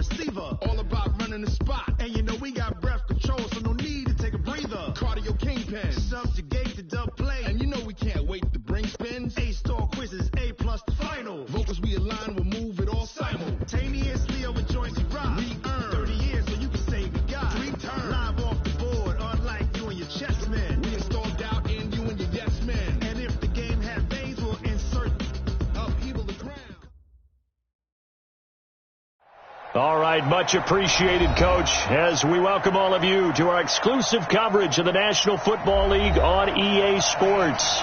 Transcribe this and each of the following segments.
receiver. All about running the spot. And you know we got breath control, so no need to take a breather. Cardio kingpin. Subjugate the dub play. And you know we can't wait to bring spins. A-star quizzes, A+ the final. Vocals we align, we'll move it all simultaneously over joints you rock. We earn 30 years so you can say we got 3 turns. Live off the board, unlike you and your chess men. We install doubt in you and your yes men. And if the game had veins, we'll insert upheaval the ground. All right, much appreciated, Coach, as we welcome all of you to our exclusive coverage of the National Football League on EA Sports.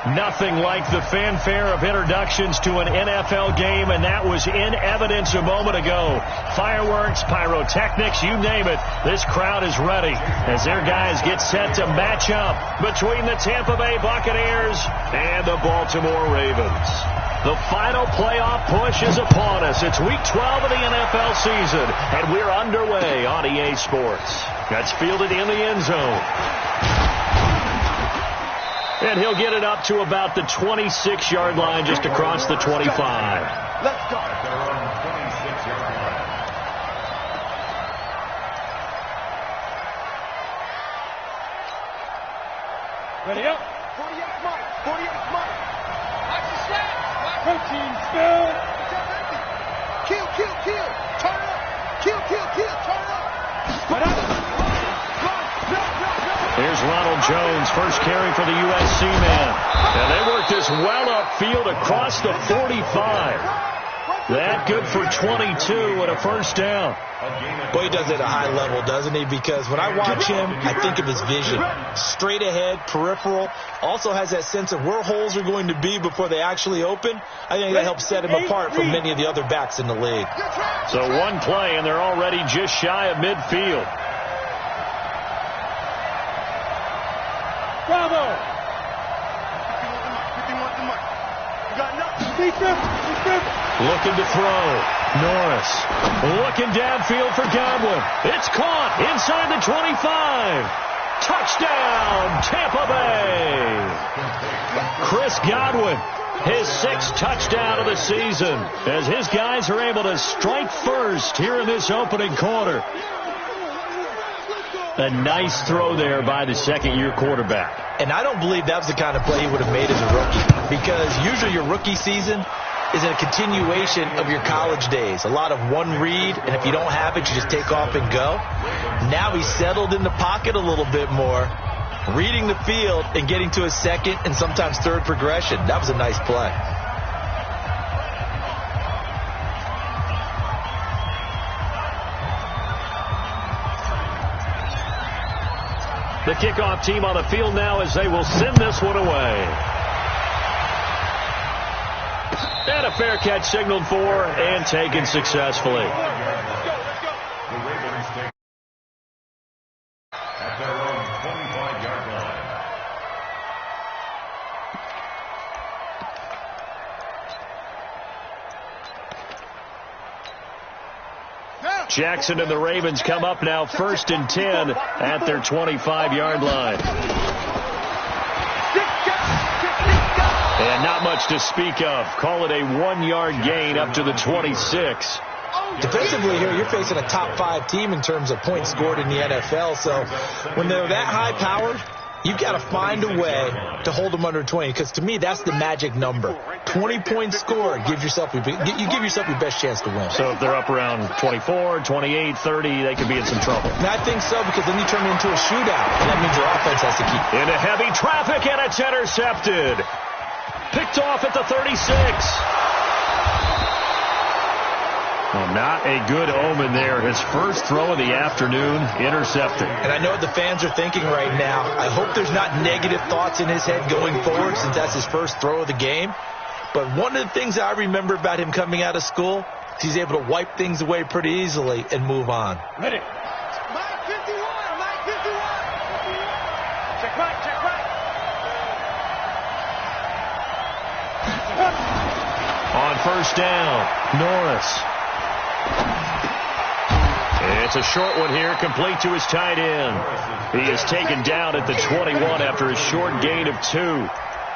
Nothing like the fanfare of introductions to an NFL game, and that was in evidence a moment ago. Fireworks, pyrotechnics, you name it. This crowd is ready as their guys get set to match up between the Tampa Bay Buccaneers and the Baltimore Ravens. The final playoff push is upon us. It's Week 12 of the NFL season, and we're underway on EA Sports. That's fielded in the end zone. And he'll get it up to about the 26-yard line, just across the 25. Let's go. At their own 26-yard line. Ready up. 48 Mike. 48 Mike. Watch the snap. Protein spill. Kill. Turn up. Kill. Turn up. Right up. Here's Ronald Jones, first carry for the USC man. And they work this well upfield across the 45. That good for 22 and a first down. Well, he does it at a high level, doesn't he? Because when I watch him, I think of his vision. Straight ahead, peripheral. Also has that sense of where holes are going to be before they actually open. I think that helps set him apart from many of the other backs in the league. So one play, and they're already just shy of midfield. Bravo. Looking to throw. Norris looking downfield for Godwin. It's caught inside the 25. Touchdown, Tampa Bay. Chris Godwin, his 6th touchdown of the season, as his guys are able to strike first here in this opening quarter. A nice throw there by the second-year quarterback. And I don't believe that was the kind of play he would have made as a rookie, because usually your rookie season is a continuation of your college days. A lot of one read, and if you don't have it, you just take off and go. Now he's settled in the pocket a little bit more, reading the field and getting to his second and sometimes third progression. That was a nice play. The kickoff team on the field now as they will send this one away. And a fair catch signaled for and taken successfully. The Ravens take at their own 25-yard line. Jackson and the Ravens come up now 1st and 10 at their 25-yard line. And not much to speak of. Call it a 1-yard gain up to the 26. Defensively here, you're facing a top 5 team in terms of points scored in the NFL. So when they're that high-powered, you've got to find a way to hold them under 20, because to me, that's the magic number. 20 points scored, you give yourself your best chance to win. So if they're up around 24, 28, 30, they could be in some trouble. And I think so, because then you turn it into a shootout, and that means your offense has to keep. Into heavy traffic, and it's intercepted. Picked off at the 36. Well, not a good omen there. His first throw of the afternoon, intercepted. And I know what the fans are thinking right now. I hope there's not negative thoughts in his head going forward, since that's his first throw of the game. But one of the things I remember about him coming out of school is he's able to wipe things away pretty easily and move on. Ready. Mike 51. Check right. On first down, Norris. It's a short one here, complete to his tight end. He is taken down at the 21 after a short gain of 2.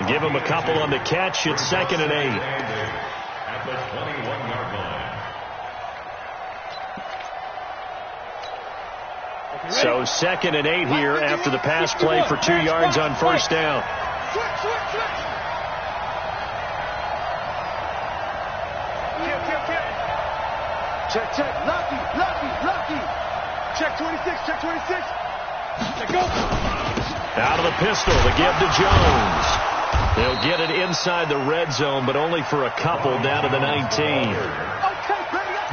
Give him a couple on the catch. It's 2nd and 8. At the 21-yard So 2nd and 8 here after the pass play for 2 yards on first down. Check. Lucky. Check 26. Check, go. Out of the pistol, the give to Jones. They'll get it inside the red zone, but only for a couple down to the 19.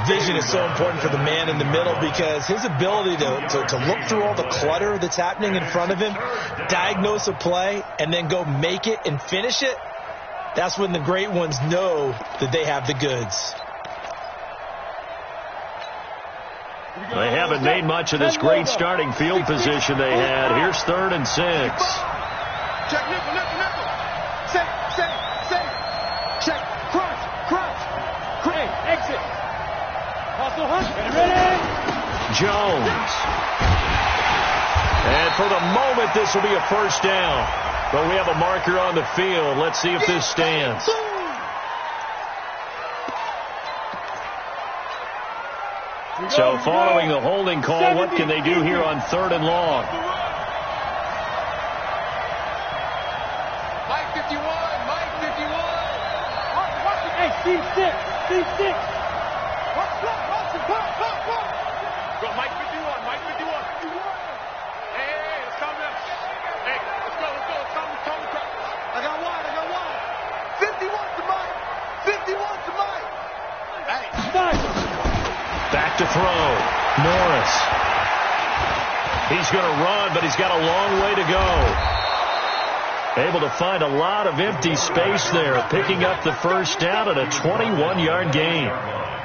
Vision is so important for the man in the middle because his ability to look through all the clutter that's happening in front of him, diagnose a play, and then go make it and finish it, that's when the great ones know that they have the goods. They haven't made much of this great starting field position they had. Here's 3rd and 6. Check, nickel. Say. Check, crunch. Hey, exit. Hustle, hunt. Ready? Jones. And for the moment, this will be a first down. But we have a marker on the field. Let's see if this stands. So following the holding call, what can they do here on 3rd and long? Mike 51. Hey, Steve 6. Go, Mike 51. Hey, let's calm down. Hey, let's go. Calm the crowd. I got one. 51 to Mike. Hey. Start. Back to throw. Norris. He's going to run, but he's got a long way to go. Able to find a lot of empty space there, picking up the first down at a 21-yard gain.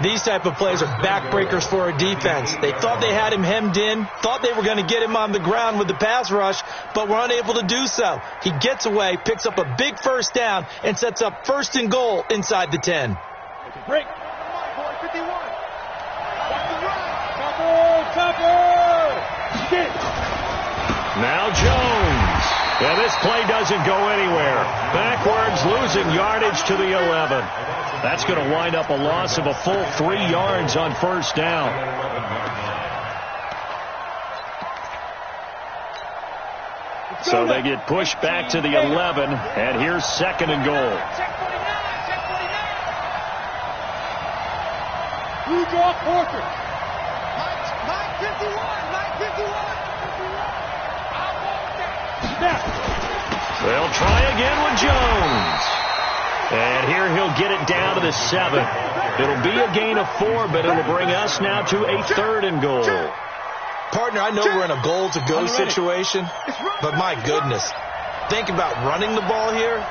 These type of plays are backbreakers for a defense. They thought they had him hemmed in, thought they were going to get him on the ground with the pass rush, but were unable to do so. He gets away, picks up a big first down, and sets up 1st and goal inside the 10. Break. 51. Now Jones. Yeah, this play doesn't go anywhere. Backwards, losing yardage to the 11. That's going to wind up a loss of a full 3 yards on first down. So they get pushed back to the 11, and here's 2nd and goal. Blue draw quarter. Mike 51. They'll try again with Jones. And here he'll get it down to the 7. It'll be a gain of 4, but it'll bring us now to a 3rd and goal. Partner, I know we're in a goal-to-go situation, but my goodness, think about running the ball here.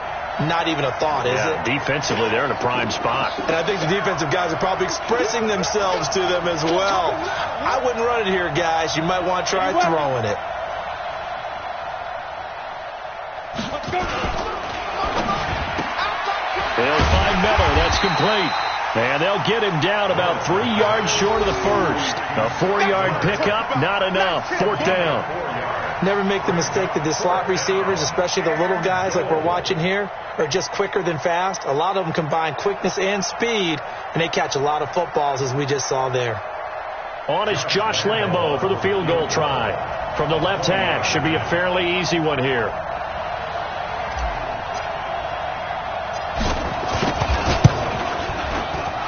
Not even a thought, is it? Defensively, they're in a prime spot. And I think the defensive guys are probably expressing themselves to them as well. I wouldn't run it here, guys. You might want to try throwing it. They'll find Miller. That's complete. And they'll get him down about 3 yards short of the first. A 4-yard pickup, not enough. 4th down. Never make the mistake that the slot receivers, especially the little guys like we're watching here, are just quicker than fast. A lot of them combine quickness and speed, and they catch a lot of footballs, as we just saw there. On is Josh Lambo for the field goal try. From the left hash, should be a fairly easy one here.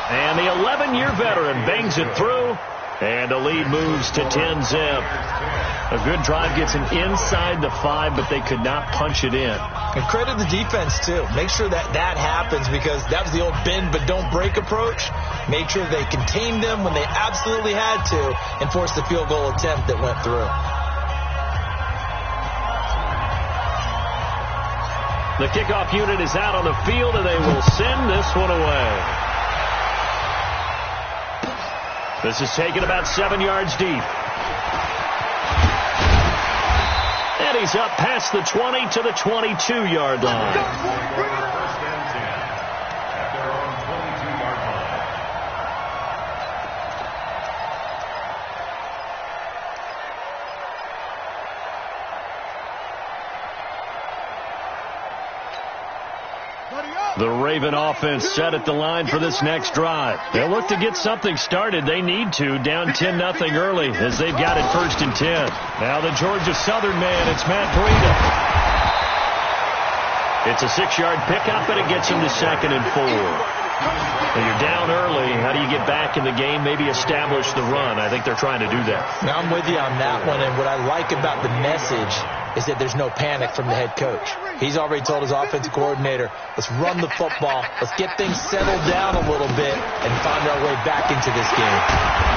And the 11-year veteran bangs it through, and the lead moves to 10-zip. A good drive gets him inside the 5, but they could not punch it in. And credit the defense, too. Make sure that happens, because that was the old bend but don't break approach. Made sure they contained them when they absolutely had to and forced the field goal attempt that went through. The kickoff unit is out on the field, and they will send this one away. This is taken about 7 yards deep. And he's up past the 20 to the 22-yard line. The Raven offense set at the line for this next drive. They'll look to get something started. They need to, down 10-0 early as they've got it 1st and 10. Now the Georgia Southern man, it's Matt Breida. It's a 6-yard pickup, and it gets him to 2nd and 4. When you're down early, how do you get back in the game, maybe establish the run? I think they're trying to do that. Now I'm with you on that one, and what I like about the message is that there's no panic from the head coach. He's already told his offensive coordinator, let's run the football, let's get things settled down a little bit, and find our way back into this game.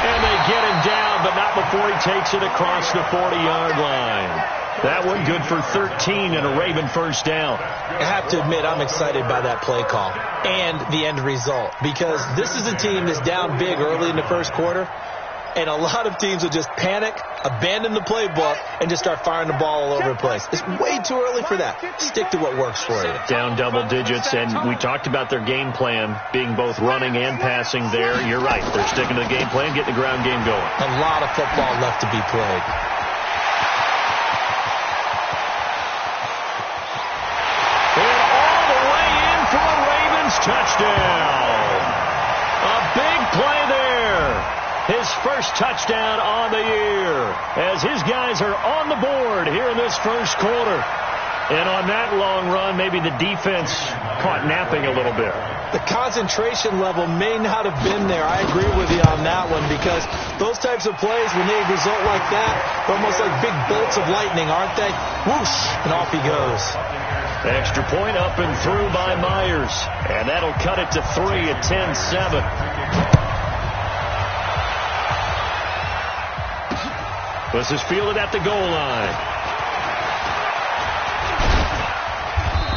And they get him down, but not before he takes it across the 40-yard line. That one good for 13 and a Raven first down. I have to admit, I'm excited by that play call and the end result, because this is a team that's down big early in the first quarter, and a lot of teams will just panic, abandon the playbook, and just start firing the ball all over the place. It's way too early for that. Stick to what works for you. Down double digits, and we talked about their game plan being both running and passing there. You're right. They're sticking to the game plan, getting the ground game going. A lot of football left to be played. And all the way in for a Ravens touchdown. A big play there. His first touchdown on the year as his guys are on the board here in this first quarter. And on that long run, maybe the defense caught napping a little bit. The concentration level may not have been there. I agree with you on that one, because those types of plays, when they result like that, they're almost like big bolts of lightning, aren't they? Whoosh, and off he goes. Extra point up and through by Myers. And that'll cut it to 3 at 10-7. This is fielded at the goal line.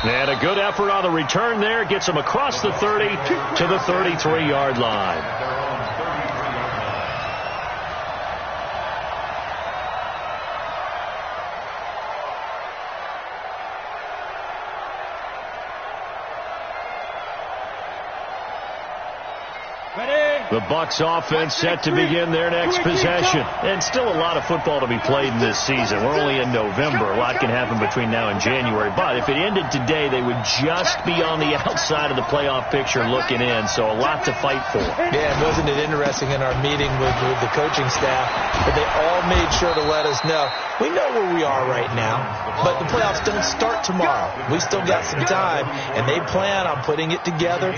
And a good effort on the return there. Gets him across the 30 to the 33-yard line. The Bucs offense set to begin their next possession. And still a lot of football to be played in this season. We're only in November. A lot can happen between now and January. But if it ended today, they would just be on the outside of the playoff picture looking in. So a lot to fight for. Yeah, wasn't it interesting in our meeting with the coaching staff that they all made sure to let us know, we know where we are right now, but the playoffs don't start tomorrow. We still got some time, and they plan on putting it together,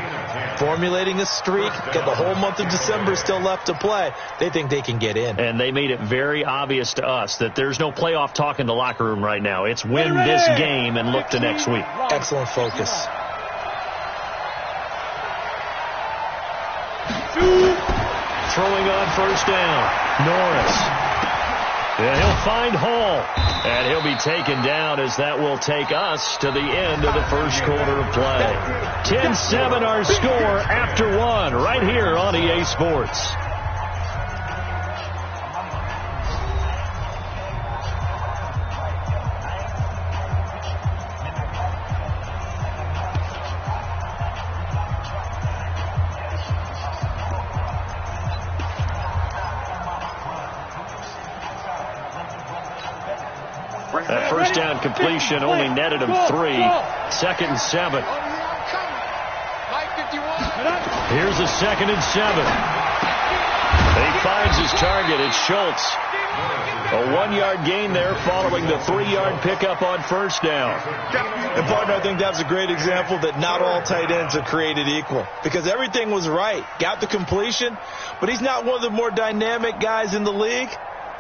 formulating a streak, got the whole month of December still left to play. They think they can get in. And they made it very obvious to us that there's no playoff talk in the locker room right now. It's win this game and look to next week. Excellent focus. Throwing on first down, Norris. And he'll find Hall. And he'll be taken down as that will take us to the end of the first quarter of play. 10-7 our score after one right here on EA Sports. That first down completion only netted him 3. 2nd and 7. Here's a 2nd and 7. He finds his target. It's Schultz. A 1-yard gain there following the 3-yard pickup on first down. And, partner, I think that's a great example that not all tight ends are created equal, because everything was right. Got the completion, but he's not one of the more dynamic guys in the league.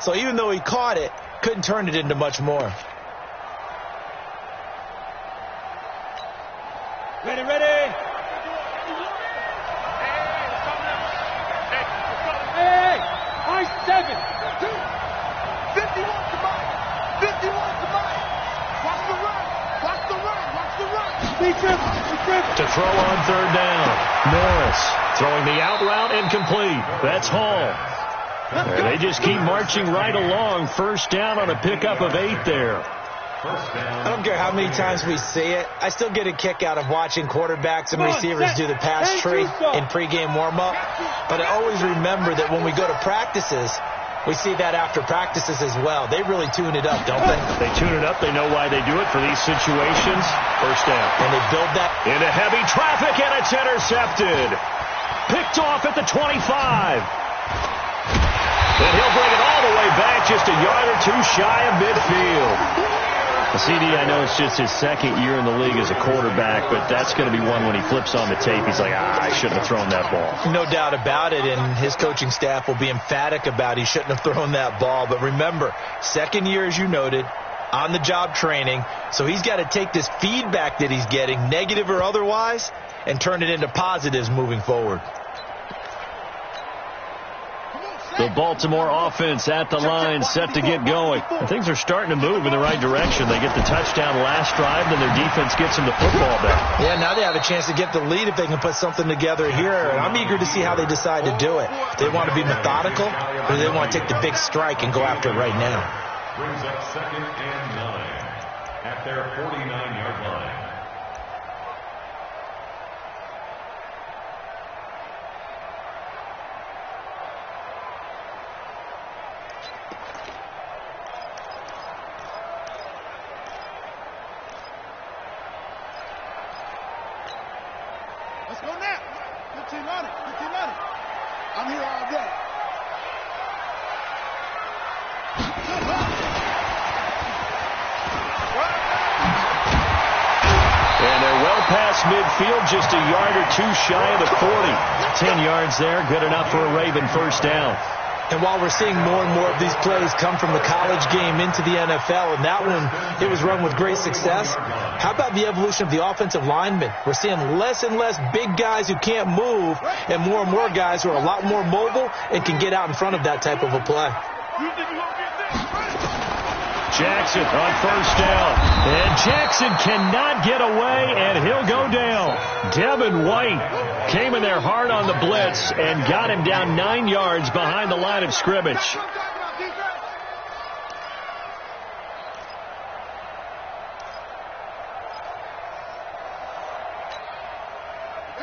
So even though he caught it, couldn't turn it into much more. Ready. Hey, I-7. 51 to mine. 51 to mine. Watch the run. To throw on third down. Norris throwing the out route incomplete. That's Hall. And they just keep marching right along. First down on a pickup of 8 there. I don't care how many times we see it. I still get a kick out of watching quarterbacks and receivers do the pass tree in pregame warm-up. But I always remember that when we go to practices, We see that after practices as well. They really tune it up, don't they? They tune it up. They know why they do it for these situations. First down. And they build that into heavy traffic, and it's intercepted. Picked off at the 25. And he'll bring it all the way back, just a yard or two shy of midfield. CD, I know it's just his second year in the league as a quarterback, but that's going to be one when he flips on the tape. He's like, I shouldn't have thrown that ball. No doubt about it, and his coaching staff will be emphatic about he shouldn't have thrown that ball. But remember, second year, as you noted, on-the-job training, so he's got to take this feedback that he's getting, negative or otherwise, and turn it into positives moving forward. The Baltimore offense at the line, set to get going. And things are starting to move in the right direction. They get the touchdown last drive, then their defense gets them the football back. Yeah, now they have a chance to get the lead if they can put something together here. And I'm eager to see how they decide to do it. They want to be methodical, or they want to take the big strike and go after it right now. Brings up 2nd and 9 at their 49-yard line. Let's go now. 15 on it. 15 on it. I'm here all day. And they're well past midfield, just a yard or two shy of the 40. 10 yards there, good enough for a Raven first down. And while we're seeing more and more of these plays come from the college game into the NFL, and that one, it was run with great success, how about the evolution of the offensive linemen? We're seeing less and less big guys who can't move, and more guys who are a lot more mobile and can get out in front of that type of a play. Jackson on first down. And Jackson cannot get away, and he'll go down. Devin White came in there hard on the blitz and got him down 9 yards behind the line of scrimmage.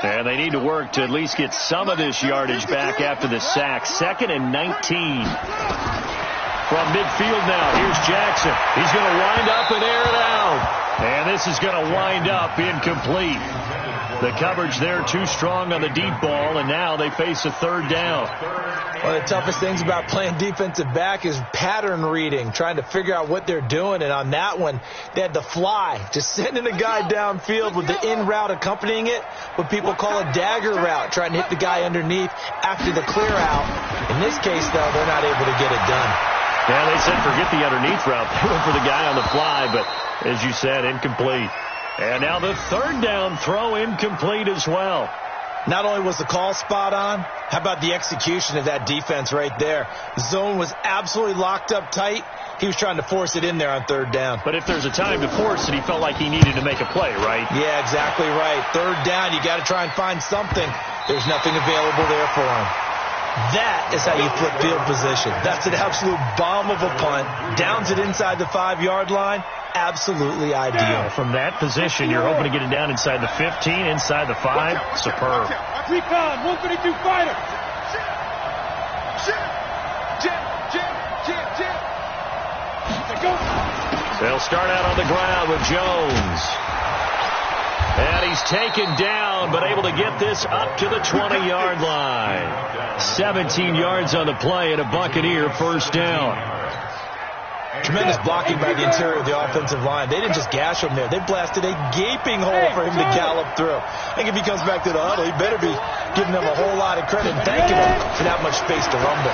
And they need to work to at least get some of this yardage back after the sack. 2nd and 19. From midfield now, here's Jackson. He's going to wind up and air it out. And this is going to wind up incomplete. The coverage there too strong on the deep ball, and now they face a 3rd down. One of the toughest things about playing defensive back is pattern reading, trying to figure out what they're doing. And on that one, they had to fly, just sending a guy downfield with the in route accompanying it, what people call a dagger route, trying to hit the guy underneath after the clear out. In this case, though, they're not able to get it done. Yeah, they said forget the underneath route. They went for the guy on the fly, but as you said, incomplete. And now the 3rd down throw incomplete as well. Not only was the call spot on, how about the execution of that defense right there? The zone was absolutely locked up tight. He was trying to force it in there on 3rd down. But if there's a time to force it, he felt like he needed to make a play, right? Yeah, exactly right. 3rd down, you got to try and find something. There's nothing available there for him. That is how you flip field position. That's an absolute bomb of a punt. Downs it inside the 5-yard line. Absolutely ideal. From that position, you're hoping to get it down inside the 15, inside the 5. Superb. Recon, 132 fighter. They'll start out on the ground with Jones. And he's taken down, but able to get this up to the 20-yard line. 17 yards on the play and a Buccaneer first down. Tremendous blocking by the interior of the offensive line. They didn't just gash him there. They blasted a gaping hole for him to gallop through. I think if he comes back to the huddle, he better be giving them a whole lot of credit and thanking them for that much space to rumble.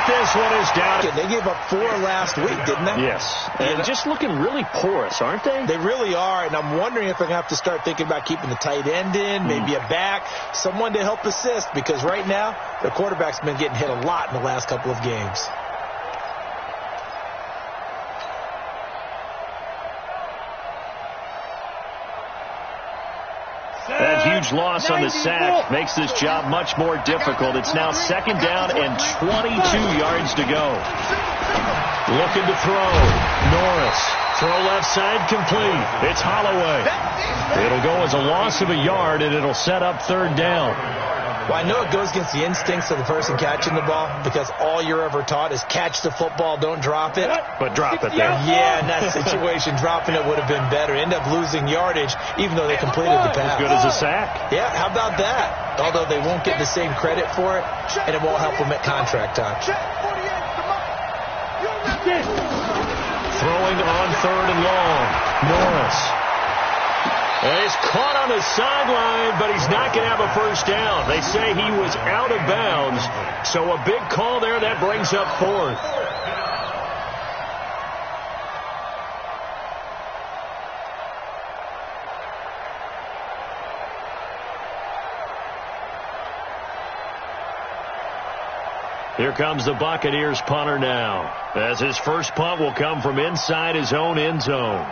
This one is down. They gave up 4 last week, didn't they? Yes. And just looking really porous, aren't they? They really are, and I'm wondering if they're going to have to start thinking about keeping the tight end in, maybe a back, someone to help assist, because right now, their quarterback's been getting hit a lot in the last couple of games. That huge loss on the sack makes this job much more difficult. It's now 2nd down and 22 yards to go. Looking to throw. Norris. Throw left side complete. It's Holloway. It'll go as a loss of a yard, and it'll set up 3rd down. Well, I know it goes against the instincts of the person catching the ball because all you're ever taught is catch the football, don't drop it. But drop it there. Yeah, in that situation, dropping it would have been better. End up losing yardage, even though they completed the pass. As good as a sack. Yeah, how about that? Although they won't get the same credit for it, and it won't help them at contract time. Throwing on 3rd and long. Norris. He's caught on the sideline, but he's not going to have a first down. They say he was out of bounds, so a big call there. That brings up 4th. Here comes the Buccaneers punter now, as his first punt will come from inside his own end zone.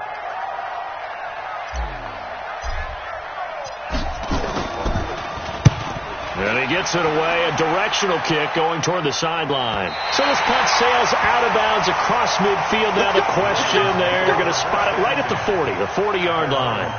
And he gets it away, a directional kick going toward the sideline. So this punt sails out of bounds across midfield. Now the question there, you're going to spot it right at the 40, the 40-yard line.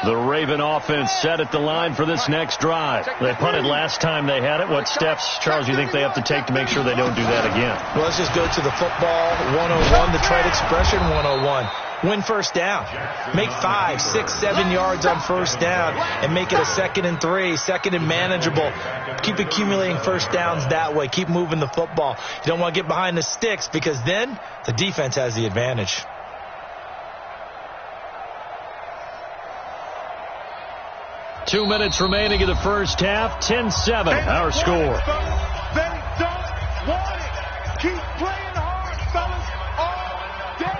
The Raven offense set at the line for this next drive. They punted last time they had it. What steps, Charles, you think they have to take to make sure they don't do that again? Well, let's just go to the football 101, the trade expression 101. Win first down. Make 5, 6, 7 yards on first down and make it a 2nd and 3, 2nd and manageable. Keep accumulating first downs that way. Keep moving the football. You don't want to get behind the sticks because then the defense has the advantage. Two minutes remaining in the first half. 10-7, our score. They don't want it. Keep playing hard, fellas, all day.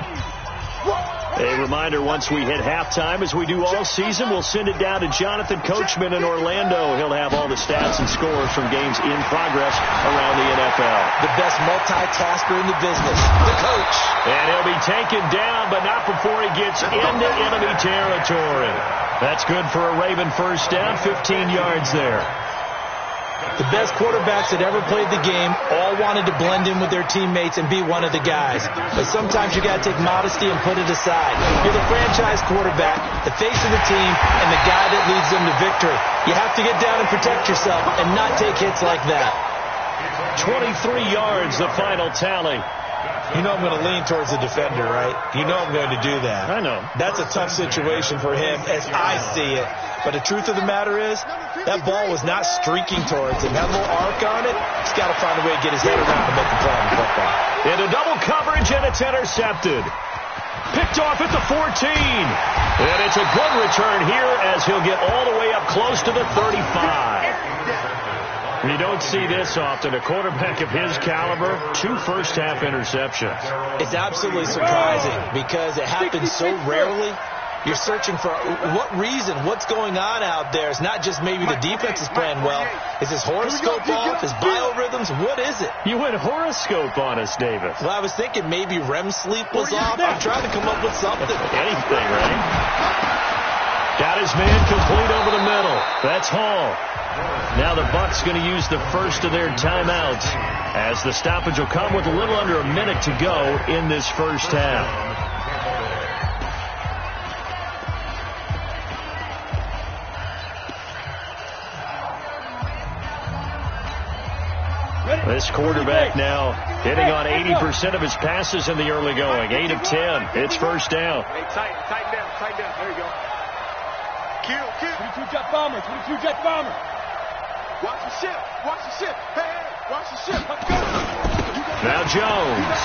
A reminder, once we hit halftime, as we do all season, we'll send it down to Jonathan Coachman in Orlando. He'll have all the stats and scores from games in progress around the NFL. The best multitasker in the business, the coach. And he'll be taken down, but not before he gets into enemy territory. That's good for a Raven first down, 15 yards there. The best quarterbacks that ever played the game all wanted to blend in with their teammates and be one of the guys. But sometimes you got to take modesty and put it aside. You're the franchise quarterback, the face of the team, and the guy that leads them to victory. You have to get down and protect yourself and not take hits like that. 23 yards, the final tally. You know I'm going to lean towards the defender, right? You know I'm going to do that. I know. That's a tough situation for him as I see it. But the truth of the matter is, that ball was not streaking towards him. Had a little arc on it. He's got to find a way to get his head around to make the play on the football. Into double coverage, and it's intercepted. Picked off at the 14. And it's a good return here as he'll get all the way up close to the 35. You don't see this often. A quarterback of his caliber, 2 first-half interceptions. It's absolutely surprising because it happens so rarely. You're searching for what reason, what's going on out there. It's not just maybe the defense is playing well. Is his horoscope off? His biorhythms? What is it? You went horoscope on us, Davis. Well, I was thinking maybe REM sleep was off. I'm trying to come up with something. Anything, right? Got his man complete over the middle. That's Hall. Now the Bucs going to use the first of their timeouts as the stoppage will come with a little under a minute to go in this first half. This quarterback now hitting on 80% of his passes in the early going. 8 of 10. It's first down. Hey, tighten down. There you go. Kill. 22 jet bomber. Watch the ship. Hey, watch the ship. Let's go. Now Jones.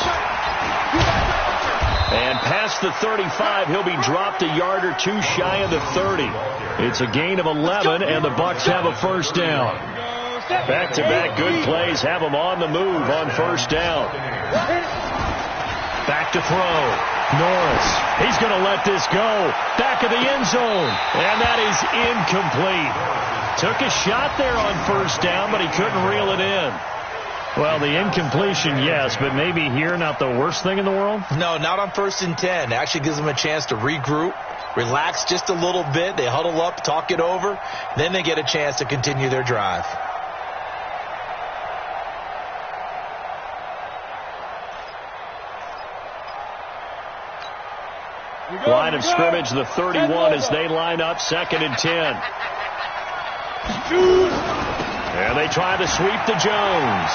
And past the 35, he'll be dropped a yard or two shy of the 30. It's a gain of 11, and the Bucs have a first down. Back-to-back good plays have them on the move on first down. Back to throw. Norris. He's going to let this go. Back of the end zone. And that is incomplete. Took a shot there on first down, but he couldn't reel it in. Well, the incompletion, yes, but maybe here not the worst thing in the world? No, not on 1st and 10. It actually gives them a chance to regroup, relax just a little bit. They huddle up, talk it over. Then they get a chance to continue their drive. Line of scrimmage, the 31 as they line up, 2nd and 10. And they try to sweep to Jones.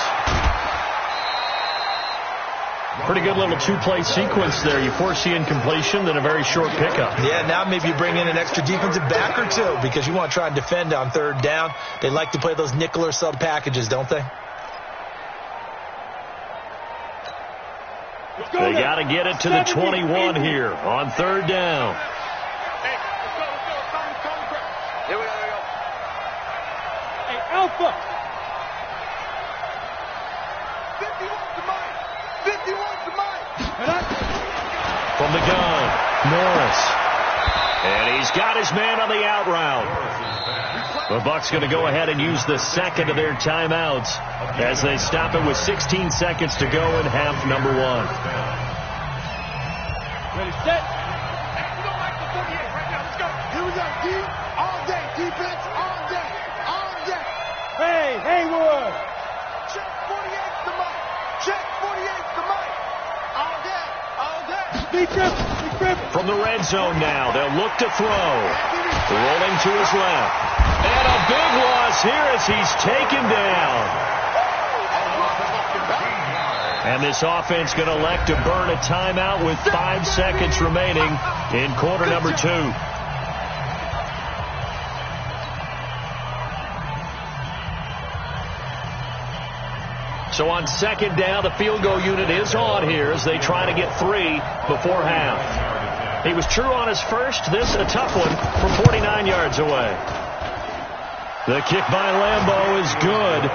Pretty good little two-play sequence there. You force the incompletion, then a very short pickup. Yeah, now maybe you bring in an extra defensive back or two because you want to try and defend on 3rd down. They like to play those nickel or sub packages, don't they? They got to get it to the 21 here on 3rd down. Hey, let's go. Come. Here we go. Hey, Alpha. 51 to Mike. 51 to Mike. From the gun, Norris. And he's got his man on the out route. The Bucs going to go ahead and use the 2nd of their timeouts as they stop it with 16 seconds to go in half number 1. Ready, set. Hey, we don't like the 48 right now. Let's go. Here we go. D all day. Defense all day. All day. Hey, Haywood. Check 48 to Mike. Check 48 to Mike. All day. All day. Big grip. From the red zone now, they'll look to throw. Rolling to his left. And a big loss here as he's taken down. And this offense going to elect to burn a timeout with 5 seconds remaining in quarter number 2. So on 2nd down, the field goal unit is on here as they try to get 3 before half. He was true on his first. This a tough one from 49 yards away. The kick by Lambeau is good.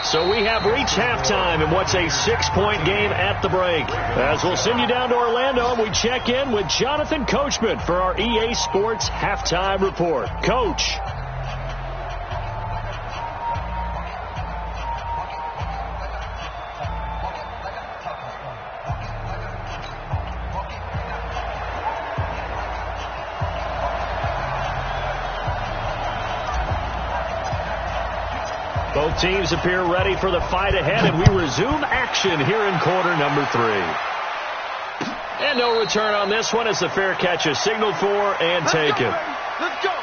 So we have reached halftime in what's a 6-point game at the break. As we'll send you down to Orlando, we check in with Jonathan Coachman for our EA Sports Halftime Report. Coach. Both teams appear ready for the fight ahead, and we resume action here in quarter number 3. And no return on this one as the fair catch is signaled for and taken. Let's go.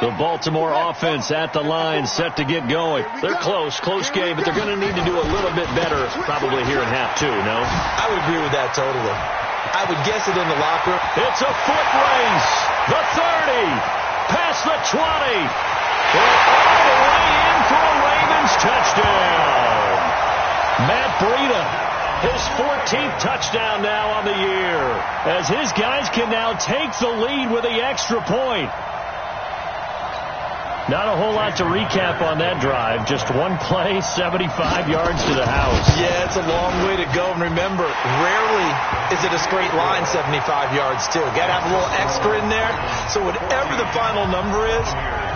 The Baltimore offense at the line, set to get going. They're close game, but they're going to need to do a little bit better probably here in half 2, no? I would agree with that totally. I would guess it in the locker room. It's a foot race. The 30, past the 20, and all the way in for a Ravens touchdown. Matt Breida, his 14th touchdown now on the year, as his guys can now take the lead with the extra point. Not a whole lot to recap on that drive. Just one play, 75 yards to the house. Yeah, it's a long way to go. And remember, rarely is it a straight line 75 yards, too. Got to have a little extra in there. So whatever the final number is,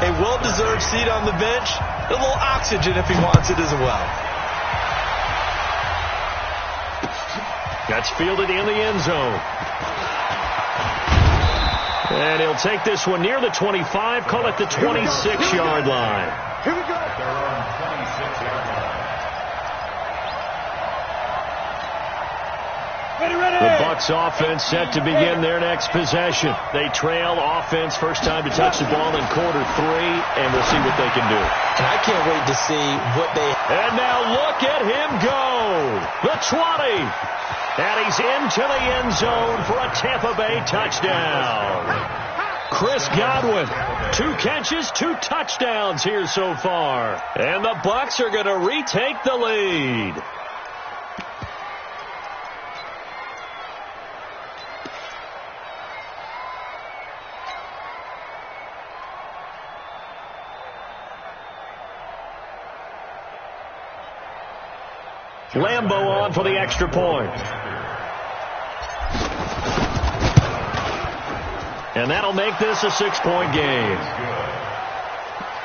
a well-deserved seat on the bench, a little oxygen if he wants it as well. That's fielded in the end zone. And he'll take this one near the 25, call it the 26-yard line. Here we go. They're on 26-yard line. Ready. The Bucs offense set to begin their next possession. They trail offense, first time to touch the ball in quarter 3, and we'll see what they can do. And I can't wait to see what they... And now look at him go. The 20. And he's into the end zone for a Tampa Bay touchdown. Chris Godwin, 2 catches, 2 touchdowns here so far. And the Bucs are going to retake the lead. Lambeau on for the extra point. And that'll make this a 6-point game.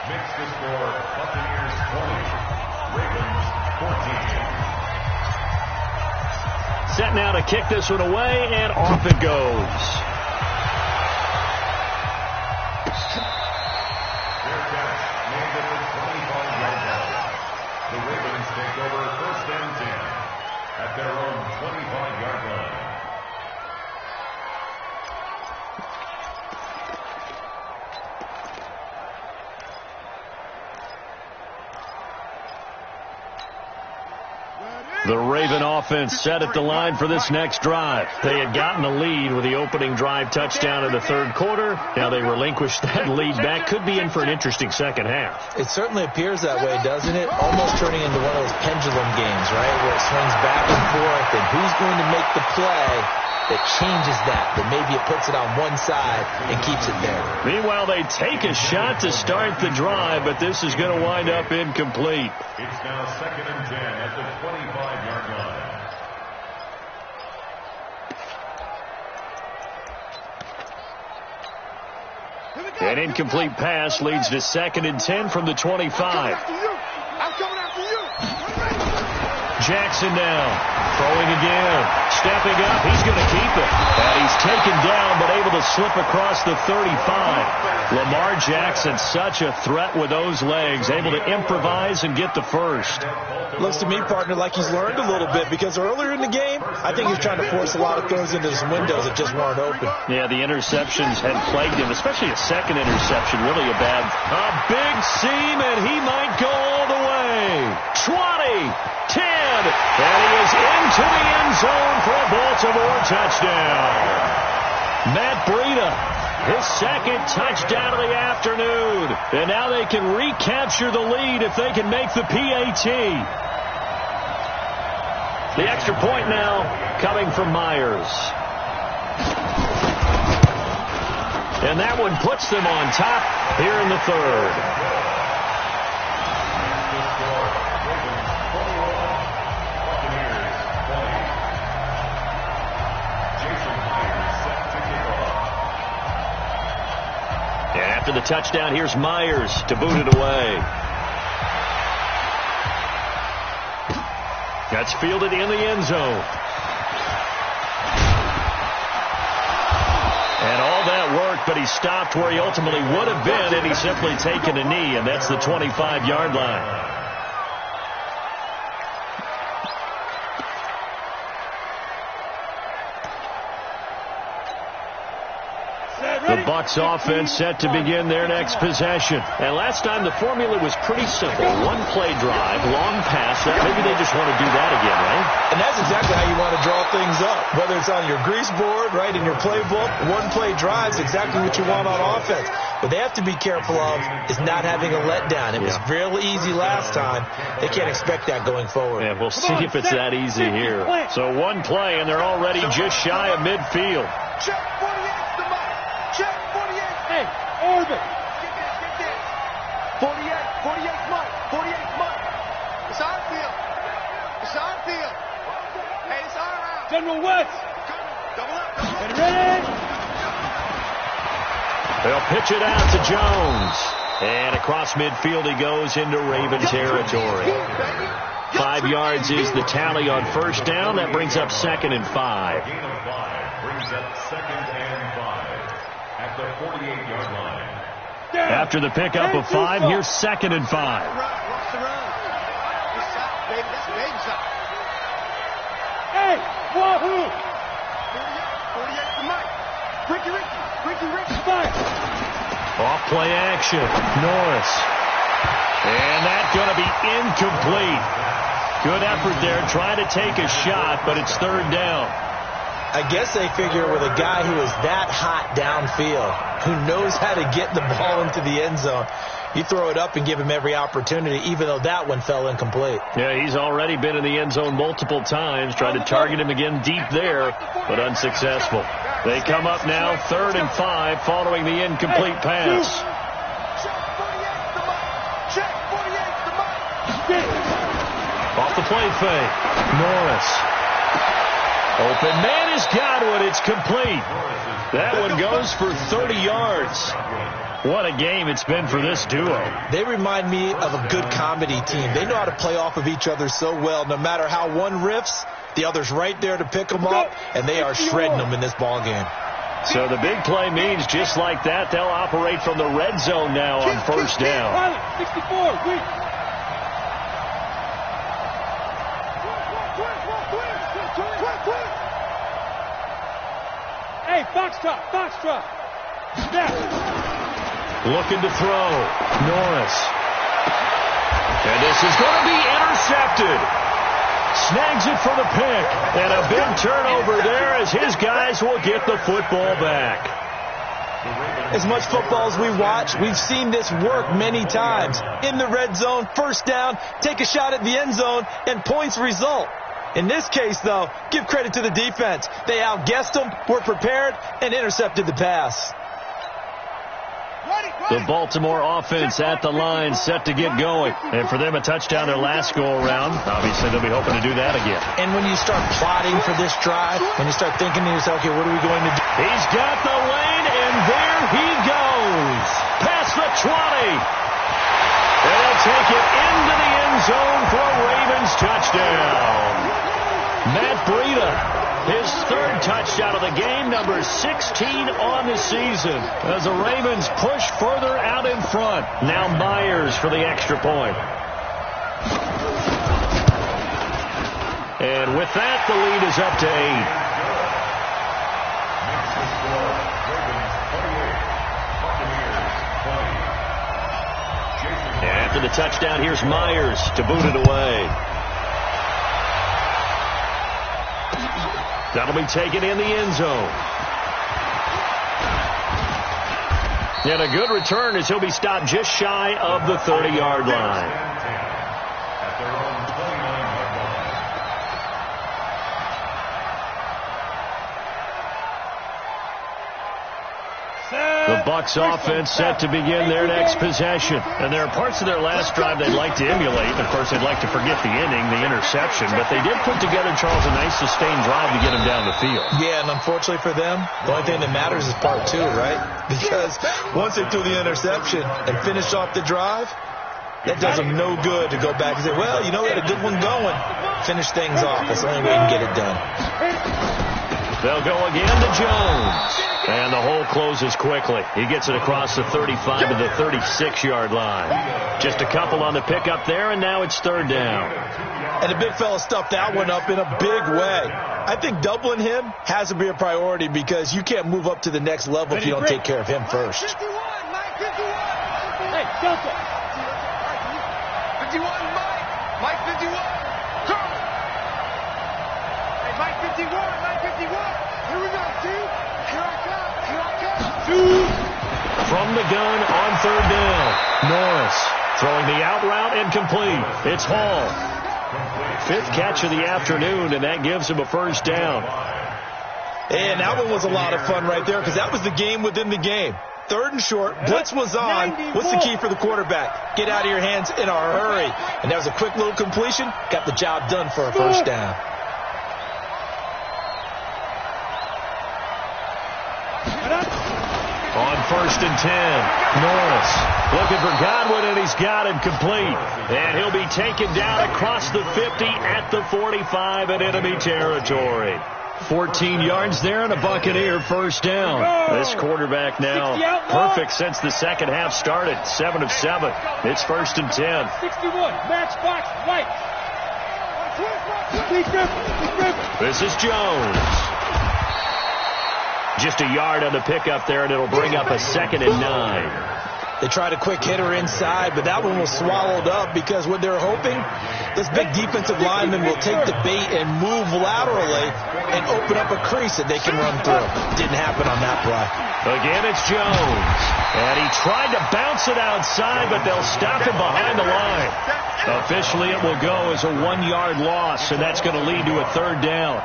Makes the score Buccaneers 20, Ravens 14. Set now to kick this one away, and off it goes. Fair catch made at the 25-yard The Raven offense set at the line for this next drive. They had gotten the lead with the opening drive touchdown in the third quarter. Now they relinquished that lead back. Could be in for an interesting second half. It certainly appears that way, doesn't it? Almost turning into one of those pendulum games, right, where it swings back and forth, and who's going to make the play that changes that maybe it puts it on one side and keeps it there. Meanwhile, they take a shot to start the drive, but this is going to wind up incomplete. It's now 2nd and 10 at the 25-yard line. An incomplete pass leads to 2nd and 10 from the 25. I'm coming after you. Jackson now, throwing again, stepping up, he's going to keep it. And he's taken down, but able to slip across the 35. Lamar Jackson, such a threat with those legs, able to improvise and get the first. Looks to me, partner, like he's learned a little bit, because earlier in the game, I think he was trying to force a lot of throws into some windows that just weren't open. Yeah, the interceptions had plagued him, especially a second interception, really a big seam, and he might go all the way. 20, 10, and he is into the end zone for a Baltimore touchdown. Matt Breida, his second touchdown of the afternoon. And now they can recapture the lead if they can make the PAT. The extra point now coming from Myers. And that one puts them on top here in the third. After the touchdown, here's Myers to boot it away. That's fielded in the end zone. And all that work, but he stopped where he ultimately would have been, and he's simply taken a knee, and that's the 25-yard line. The Bucs offense set to begin their next possession. And last time the formula was pretty simple. One play drive, long pass. Maybe they just want to do that again, right? And that's exactly how you want to draw things up. Whether it's on your grease board, right, in your playbook, one play drive is exactly what you want on offense. What they have to be careful of is not having a letdown. It was real easy last time. They can't expect that going forward. Yeah, we'll see if it's that easy here. So one play, and they're already just shy of midfield. Check 48's the mic. Check 48. Hey, orbit. Get this. 48's Mike. 48's Mike. It's our field. It's our field. Hey, it's our round. General West. Double up. Get ready. They'll pitch it out to Jones. And across midfield he goes into Raven territory. 5 yards is the tally on first down. That brings up 2nd and 5. Gain of 5 brings up 2nd and 5 at the 48-yard line. After the pickup of 5, here's 2nd and 5. Watch the run. Good shot, baby. That's a baby shot. Hey, wahoo. 48's the mic. Ricky. Fire. Off play action. Norris. And that's going to be incomplete. Good effort there, trying to take a shot, but it's third down. I guess they figure with a guy who is that hot downfield, who knows how to get the ball into the end zone, you throw it up and give him every opportunity, even though that one fell incomplete. Yeah, he's already been in the end zone multiple times, tried to target him again deep there, but unsuccessful. They come up now, 3rd and 5, following the incomplete pass. Check 48's the mic. Off the play fake. Norris. Open man has got one. It's complete. That one goes for 30 yards. What a game it's been for this duo. They remind me of a good comedy team. They know how to play off of each other so well. No matter how one riffs, the other's right there to pick them up, and they are shredding them in this ball game. So the big play means just like that, they'll operate from the red zone now on first down. 64, weak. Hey, Foxtrot. Snap. Looking to throw. Norris. And this is going to be intercepted. snags it for the pick. And a big turnover there as his guys will get the football back. As much football as we watch, we've seen this work many times. In the red zone, first down, take a shot at the end zone, and points result. In this case, though, give credit to the defense. They outguessed them, were prepared, and intercepted the pass. The Baltimore offense at the line, set to get going. And for them, a touchdown their last go-around. Obviously, they'll be hoping to do that again. And when you start plotting for this drive, when you start thinking to yourself, okay, what are we going to do? He's got the lane, and there he goes. Past the 20. They'll take it into the end zone for a Ravens touchdown. Matt Breida, his third touchdown of the game, number 16 on the season, as the Ravens push further out in front. Now Myers for the extra point. And with that, the lead is up to 8. After the touchdown, here's Myers to boot it away. That'll be taken in the end zone. And a good return as he'll be stopped just shy of the 30-yard line. The Bucs offense set to begin their next possession. And there are parts of their last drive they'd like to emulate. Of course, they'd like to forget the inning, the interception. But they did put together, Charles, a nice sustained drive to get them down the field. Yeah, and unfortunately for them, the only thing that matters is part two, right? Because once they threw the interception and finished off the drive, that does them no good to go back and say, well, you know, we had a good one going. Finish things off. That's the only way you can get it done. They'll go again to Jones. And the hole closes quickly. He gets it across the 35 to the 36-yard line. Just a couple on the pickup there, and now it's third down. And the big fella stuffed that one up in a big way. I think doubling him has to be a priority because you can't move up to the next level if you don't take care of him first. 51, Mike 51. Hey, Delta. 51, Mike. Mike 51. Come. Hey, Mike 51, Mike 51. Here we go, dude. Here I come. From the gun on third down, Norris throwing the out route and complete. It's Hall. Fifth catch of the afternoon, and that gives him a first down. And that one was a lot of fun right there because that was the game within the game. Third and short, blitz was on. What's the key for the quarterback? Get out of your hands in a hurry. And that was a quick little completion. Got the job done for a first down. On first and 10, Norris looking for Godwin, and he's got him complete. And he'll be taken down across the 50 at the 45 in enemy territory. 14 yards there and a Buccaneer first down. This quarterback now perfect since the second half started. 7 of 7. It's first and 10. 61, matchbox, White. This is Jones. Just a yard on the pickup there, and it'll bring up a 2nd and 9. They tried a quick hitter inside, but that one was swallowed up because what they're hoping, this big defensive lineman will take the bait and move laterally and open up a crease that they can run through. Didn't happen on that play. Again, it's Jones. And he tried to bounce it outside, but they'll stop him behind the line. Officially, it will go as a 1-yard loss, and that's going to lead to a third down.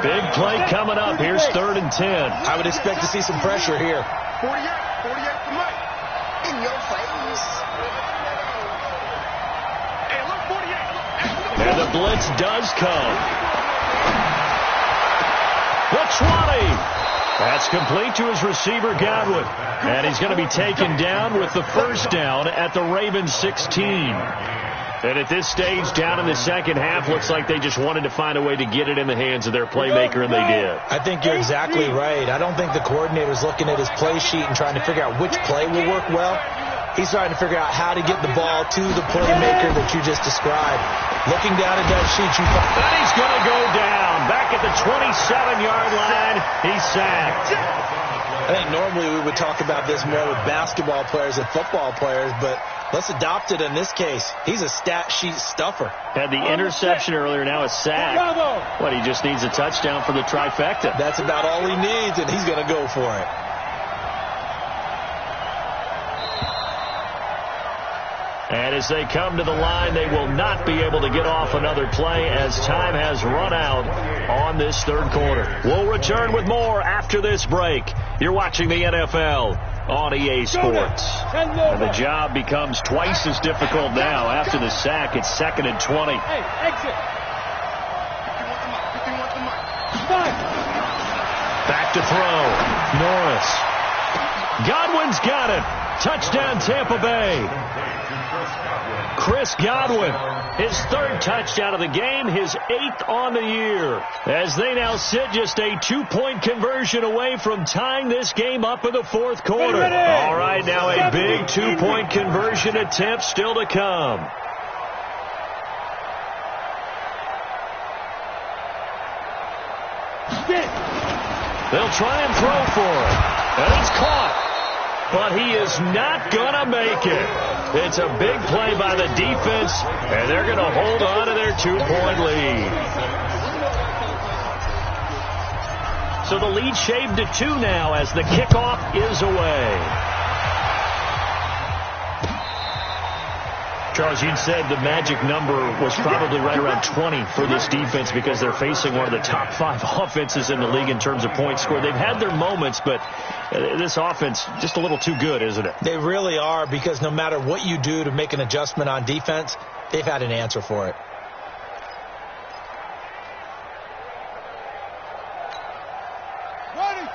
Big play coming up. Here's 3rd and 10. I would expect to see some pressure here. 48 for Mike. In your face. Hey, look, 48. And the blitz does come. The 20. That's complete to his receiver, Godwin. And he's going to be taken down with the first down at the Ravens 16. And at this stage, down in the second half, looks like they just wanted to find a way to get it in the hands of their playmaker, and they did. I think you're exactly right. I don't think the coordinator's looking at his play sheet and trying to figure out which play will work well. He's trying to figure out how to get the ball to the playmaker that you just described. Looking down at that sheet, you find... And he's going to go down. back at the 27-yard line. He's sacked. I think normally we would talk about this more with basketball players and football players, but let's adopt it in this case. He's a stat sheet stuffer. Had the interception earlier, now a sack. What, he just needs a touchdown for the trifecta. That's about all he needs, and he's going to go for it. And as they come to the line, they will not be able to get off another play as time has run out on this third quarter. We'll return with more after this break. You're watching the NFL on EA Sports. And the job becomes twice as difficult now. After the sack, it's 2nd and 20. Hey, exit. Back to throw. Norris. Godwin's got it. Touchdown, Tampa Bay. Chris Godwin, his 3rd touchdown of the game, his 8th on the year. As they now sit just a 2-point conversion away from tying this game up in the 4th quarter. All right, now a big 2-point conversion attempt still to come. They'll try and throw for it. And it's caught. But he is not going to make it. It's a big play by the defense, and they're going to hold on to their 2-point lead. So the lead shaved to 2 now as the kickoff is away. Charles, you said the magic number was probably right around 20 for this defense because they're facing one of the top 5 offenses in the league in terms of points scored. They've had their moments, but this offense just a little too good, isn't it? They really are, because no matter what you do to make an adjustment on defense, they've had an answer for it.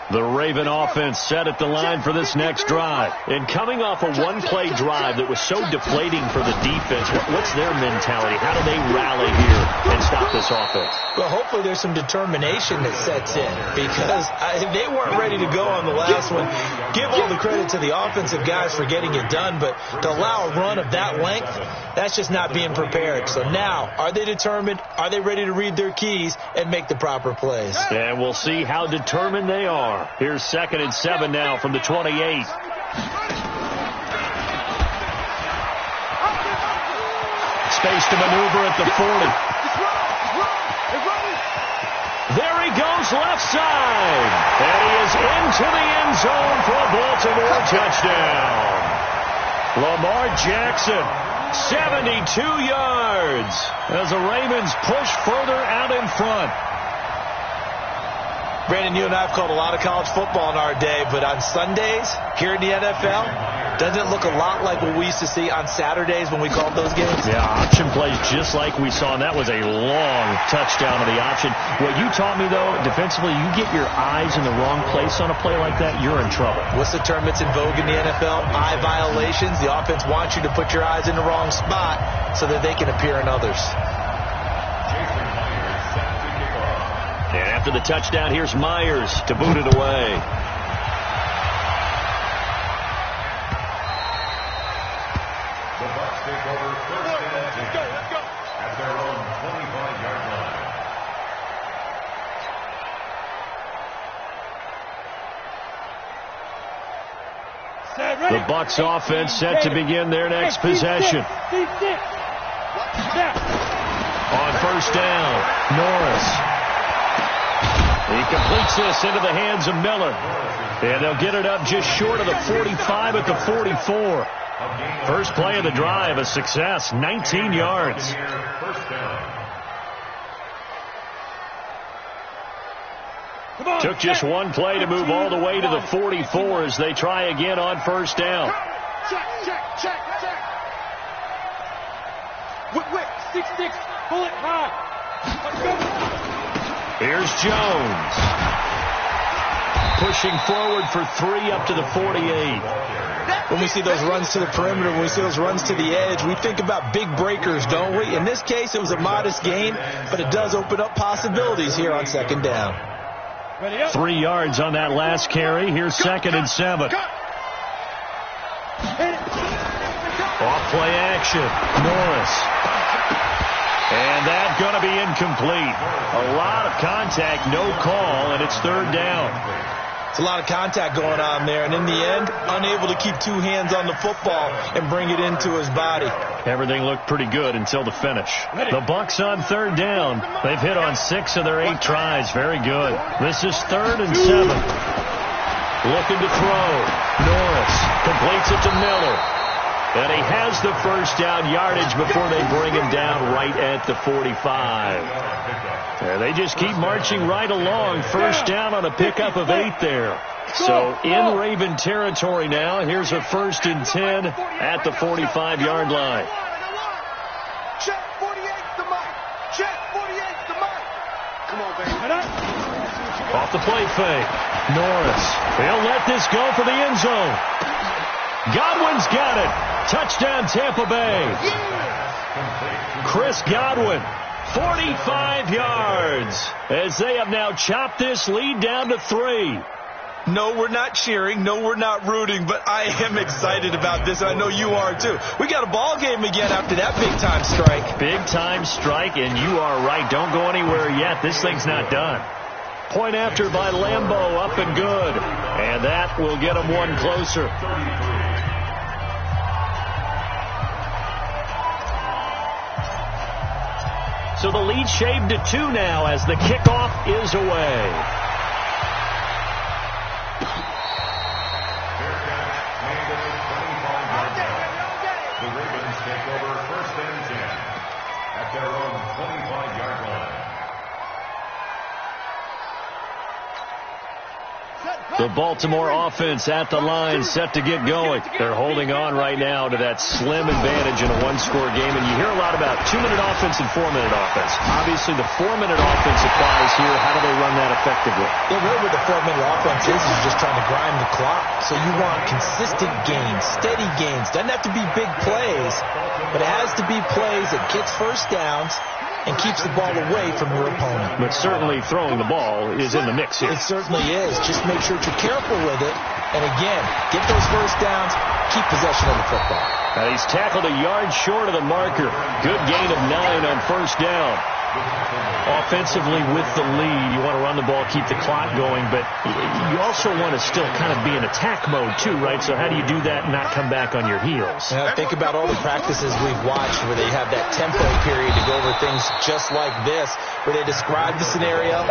The Raven offense set at the line for this next drive. And coming off a one-play drive that was so deflating for the defense, what's their mentality? How do they rally here and stop this offense? Well, hopefully there's some determination that sets in, because they weren't ready to go on the last one. Give all the credit to the offensive guys for getting it done, but to allow a run of that length, that's just not being prepared. So now, are they determined? Are they ready to read their keys and make the proper plays? And we'll see how determined they are. Here's 2nd and 7 now from the 28. Space to maneuver at the 40. There he goes left side. And he is into the end zone for a Baltimore touchdown. Lamar Jackson, 72 yards as the Ravens push further out in front. Brandon, you and I have called a lot of college football in our day, but on Sundays here in the NFL, doesn't it look a lot like what we used to see on Saturdays when we called those games? Yeah, option plays just like we saw, and that was a long touchdown of the option. What you taught me, though, defensively, you get your eyes in the wrong place on a play like that, you're in trouble. What's the term that's in vogue in the NFL? Eye violations. The offense wants you to put your eyes in the wrong spot so that they can appear in others. And after the touchdown, here's Myers to boot it away. The Bucs take over 1st and 10 at their own 25-yard line. The Bucs offense set to begin their next possession. On 1st down, Norris. He completes this into the hands of Miller. And they'll get it up just short of the 45 at the 44. First play of the drive, a success, 19 yards. Took just one play to move all the way to the 44 as they try again on 1st down. Check. Wait, 6-6, bullet high. Let's go. Here's Jones. Pushing forward for 3 up to the 48. When we see those runs to the perimeter, when we see those runs to the edge, we think about big breakers, don't we? In this case, it was a modest gain, but it does open up possibilities here on 2nd down. 3 yards on that last carry. Here's 2nd and 7. Off play action. Norris. And that's going to be incomplete. A lot of contact, no call, and it's third down. It's a lot of contact going on there, and in the end, unable to keep two hands on the football and bring it into his body. Everything looked pretty good until the finish. The Bucs on third down. They've hit on 6 of their 8 tries. Very good. This is 3rd and 7. Looking to throw. Norris completes it to Miller. And he has the first down yardage before they bring him down right at the 45. There, they just keep marching right along. First down on a pickup of 8 there. So in Raven territory now. Here's a 1st and 10 at the 45-yard line. Check 48's the mic. Check 48's the mic. Come on, baby. Off the play fake. Norris. He'll let this go for the end zone. Godwin's got it. Touchdown, Tampa Bay. Chris Godwin, 45 yards, as they have now chopped this lead down to 3. No, we're not cheering. No, we're not rooting, but I am excited about this. I know you are, too. We got a ball game again after that big-time strike. Big-time strike, and you are right. Don't go anywhere yet. This thing's not done. Point after by Lambeau, up and good. And that will get them one closer. So the lead shaved to 2 now as the kickoff is away. The Ravens take over 1st and 10 at their own 25-yard line. The Baltimore offense at the line, set to get going. They're holding on right now to that slim advantage in a one-score game. And you hear a lot about 2-minute offense and 4-minute offense. Obviously, the 4-minute offense applies here. How do they run that effectively? Yeah, really what the 4-minute offense is just trying to grind the clock. So you want consistent gains, steady gains. Doesn't have to be big plays, but it has to be plays that gets first downs and keeps the ball away from your opponent. But certainly throwing the ball is in the mix here. It certainly is. Just make sure that you're careful with it. And again, get those first downs, keep possession of the football. Now he's tackled a yard short of the marker. Good gain of 9 on first down. Offensively with the lead, you want to run the ball, keep the clock going, but you also want to still kind of be in attack mode too, right? So how do you do that and not come back on your heels? Think about all the practices we've watched where they have that tempo period to go over things just like this, where they describe the scenario,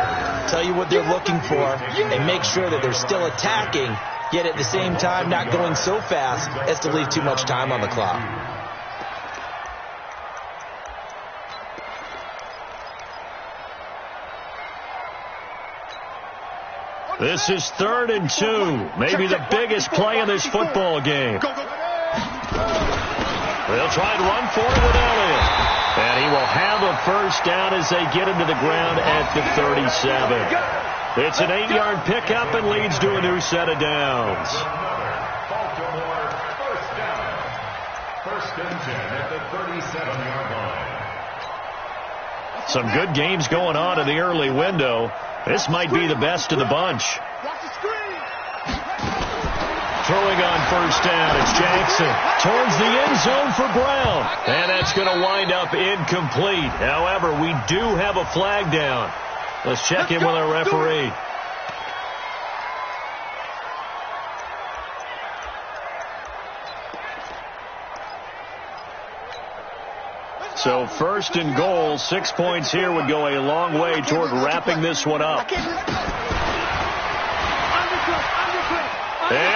tell you what they're looking for, and make sure that they're still attacking, yet at the same time not going so fast as to leave too much time on the clock. This is 3rd and 2. Maybe the biggest play in this football game. They'll try and run for it with Elliott. And he will have a first down as they get into the ground at the 37. It's an 8-yard pickup and leads to a new set of downs. Baltimore first down. 1st and 10 at the 37-yard line. Some good games going on in the early window. This might be the best of the bunch. Throwing on first down, it's Jackson towards the end zone for Brown. And that's going to wind up incomplete. However, we do have a flag down. Let's check in with our referee. So 1st and goal, 6 points here would go a long way toward wrapping this one up. And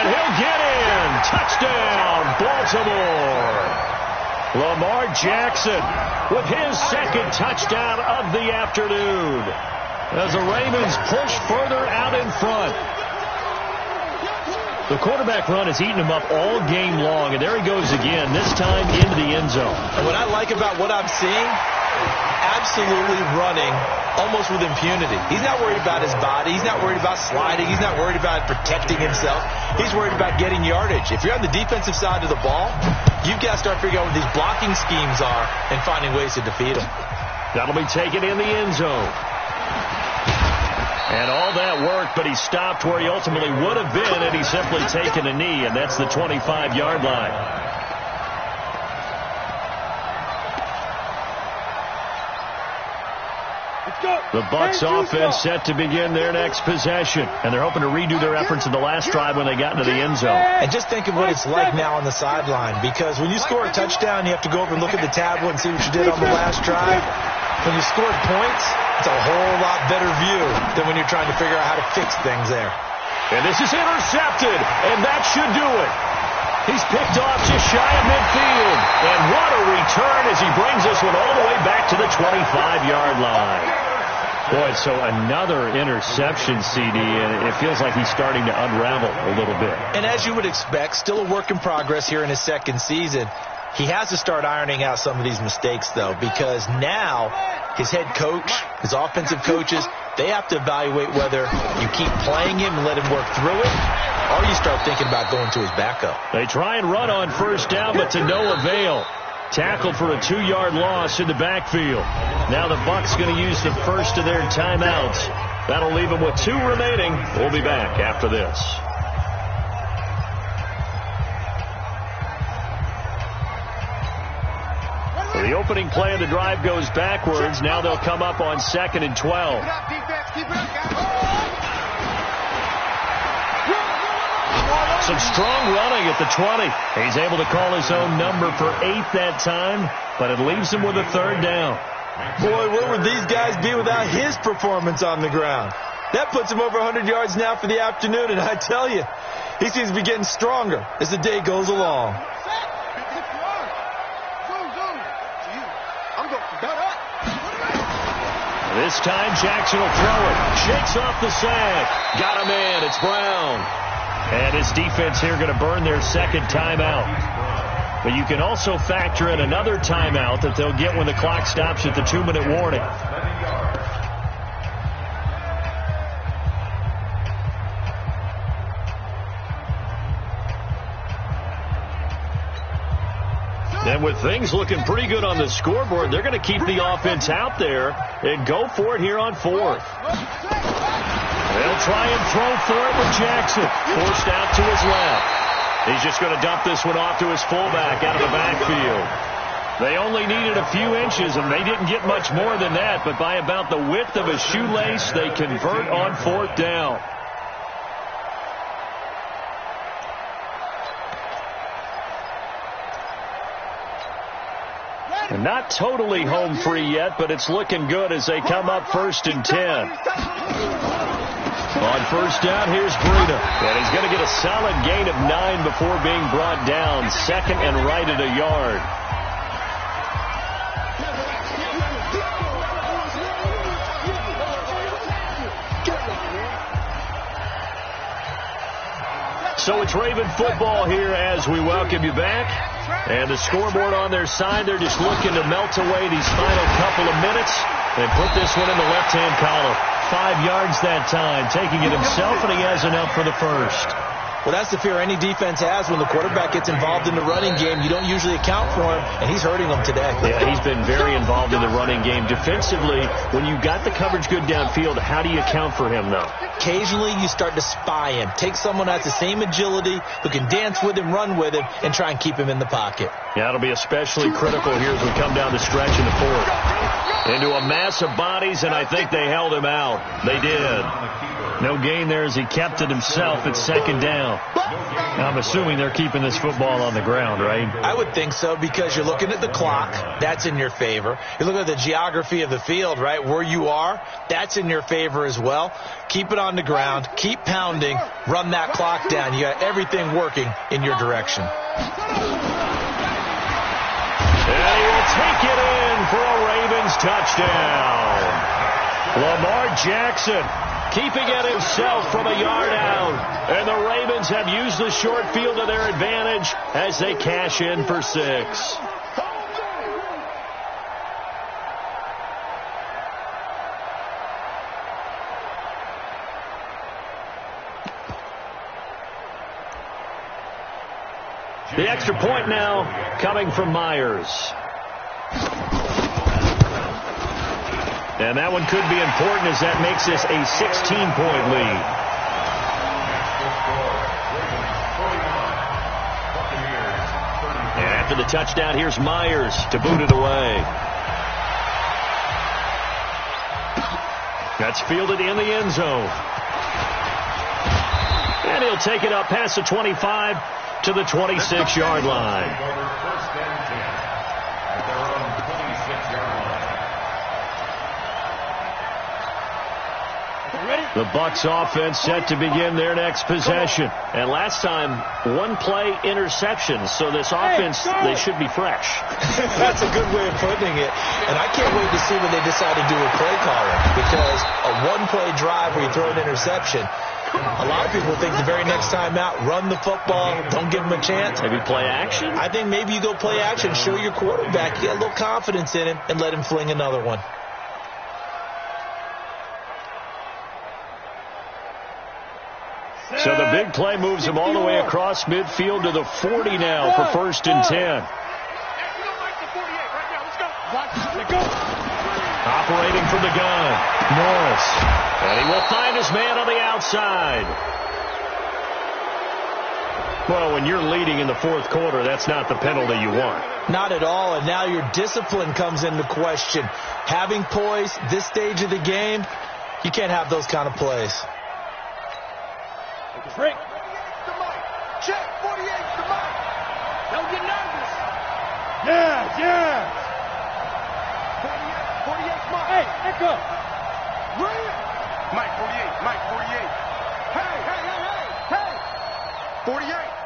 he'll get in. Touchdown, Baltimore. Lamar Jackson with his 2nd touchdown of the afternoon, as the Ravens push further out in front. The quarterback run has eaten him up all game long, and there he goes again, this time into the end zone. And what I like about what I'm seeing, absolutely running almost with impunity. He's not worried about his body. He's not worried about sliding. He's not worried about protecting himself. He's worried about getting yardage. If you're on the defensive side of the ball, you've got to start figuring out what these blocking schemes are and finding ways to defeat them. That'll be taken in the end zone. And all that worked, but he stopped where he ultimately would have been had he simply taken a knee, and that's the 25-yard line. The Bucs offense set to begin their next possession, and they're hoping to redo their efforts in the last drive when they got into the end zone. And just think of what it's like now on the sideline, because when you score a touchdown, you have to go over and look at the tablet and see what you did on the last drive. When you scored points, it's a whole lot better view than when you're trying to figure out how to fix things there. And this is intercepted, and that should do it. He's picked off just shy of midfield. And what a return as he brings this one all the way back to the 25-yard line. Boy, so another interception, CD, and it feels like he's starting to unravel a little bit. And as you would expect, still a work in progress here in his second season. He has to start ironing out some of these mistakes, though, because now his head coach, his offensive coaches, they have to evaluate whether you keep playing him and let him work through it, or you start thinking about going to his backup. They try and run on first down, but to no avail. Tackled for a 2-yard loss in the backfield. Now the Bucs going to use the first of their timeouts. That'll leave them with 2 remaining. We'll be back after this. So the opening play of the drive goes backwards. Now they'll come up on 2nd and 12. Some strong running at the 20. He's able to call his own number for 8 that time, but it leaves him with a 3rd down. Boy, where would these guys be without his performance on the ground? That puts him over 100 yards now for the afternoon, and I tell you, he seems to be getting stronger as the day goes along. This time Jackson will throw it. Shakes off the sack. Got him in. It's Brown. And his defense here going to burn their 2nd timeout. But you can also factor in another timeout that they'll get when the clock stops at the 2-minute warning. And with things looking pretty good on the scoreboard, they're going to keep the offense out there and go for it here on 4th. They'll try and throw for it with Jackson. Forced out to his left. He's just going to dump this one off to his fullback out of the backfield. They only needed a few inches, and they didn't get much more than that. But by about the width of a shoelace, they convert on 4th down. And not totally home free yet, but it's looking good as they come up 1st and 10. On 1st down, here's Breida. And he's going to get a solid gain of 9 before being brought down. 2nd and right at a yard. So it's Raven football here as we welcome you back. And the scoreboard on their side, they're just looking to melt away these final couple of minutes and put this one in the left-hand column. 5 yards that time, taking it himself, and he has enough for the 1st. Well, that's the fear any defense has when the quarterback gets involved in the running game. You don't usually account for him, and he's hurting them today. Yeah, he's been very involved in the running game. Defensively, when you got the coverage good downfield, how do you account for him, though? Occasionally, you start to spy him. Take someone who has the same agility, who can dance with him, run with him, and try and keep him in the pocket. Yeah, it'll be especially critical here as we come down the stretch in the 4th. Into a mass of bodies, and I think they held him out. They did. No gain there as he kept it himself at 2nd down. I'm assuming they're keeping this football on the ground, right? I would think so, because you're looking at the clock. That's in your favor. You're looking at the geography of the field, right? Where you are, that's in your favor as well. Keep it on the ground. Keep pounding. Run that clock down. You got everything working in your direction. And he will take it in for a Ravens touchdown. Lamar Jackson keeping it himself from a yard out. And the Ravens have used the short field to their advantage as they cash in for 6. The extra point now coming from Myers. And that one could be important as that makes this a 16-point lead. And after the touchdown, here's Myers to boot it away. That's fielded in the end zone. And he'll take it up past the 25 to the 26-yard line. First and 10 at their own 26-yard line. The Bucs offense set to begin their next possession. And last time, one-play interception. So this offense, they should be fresh. That's a good way of putting it. And I can't wait to see when they decide to do a play calling. Because a one-play drive where you throw an interception, a lot of people think the very next time out, run the football, don't give them a chance. Maybe play action? I think maybe you go play action, show your quarterback, you get a little confidence in him, and let him fling another one. So the big play moves him all the way across midfield to the 40 now for first and 10. Operating from the gun, Norris. And he will find his man on the outside. Well, when you're leading in the fourth quarter, that's not the penalty you want. Not at all, and now your discipline comes into question. Having poise this stage of the game, you can't have those kind of plays. Break. 48's the mic. Check. 48's the mic. Don't get nervous. Yeah. 48's mic. Hey, echo. Real. Mike 48. Mike 48. Hey.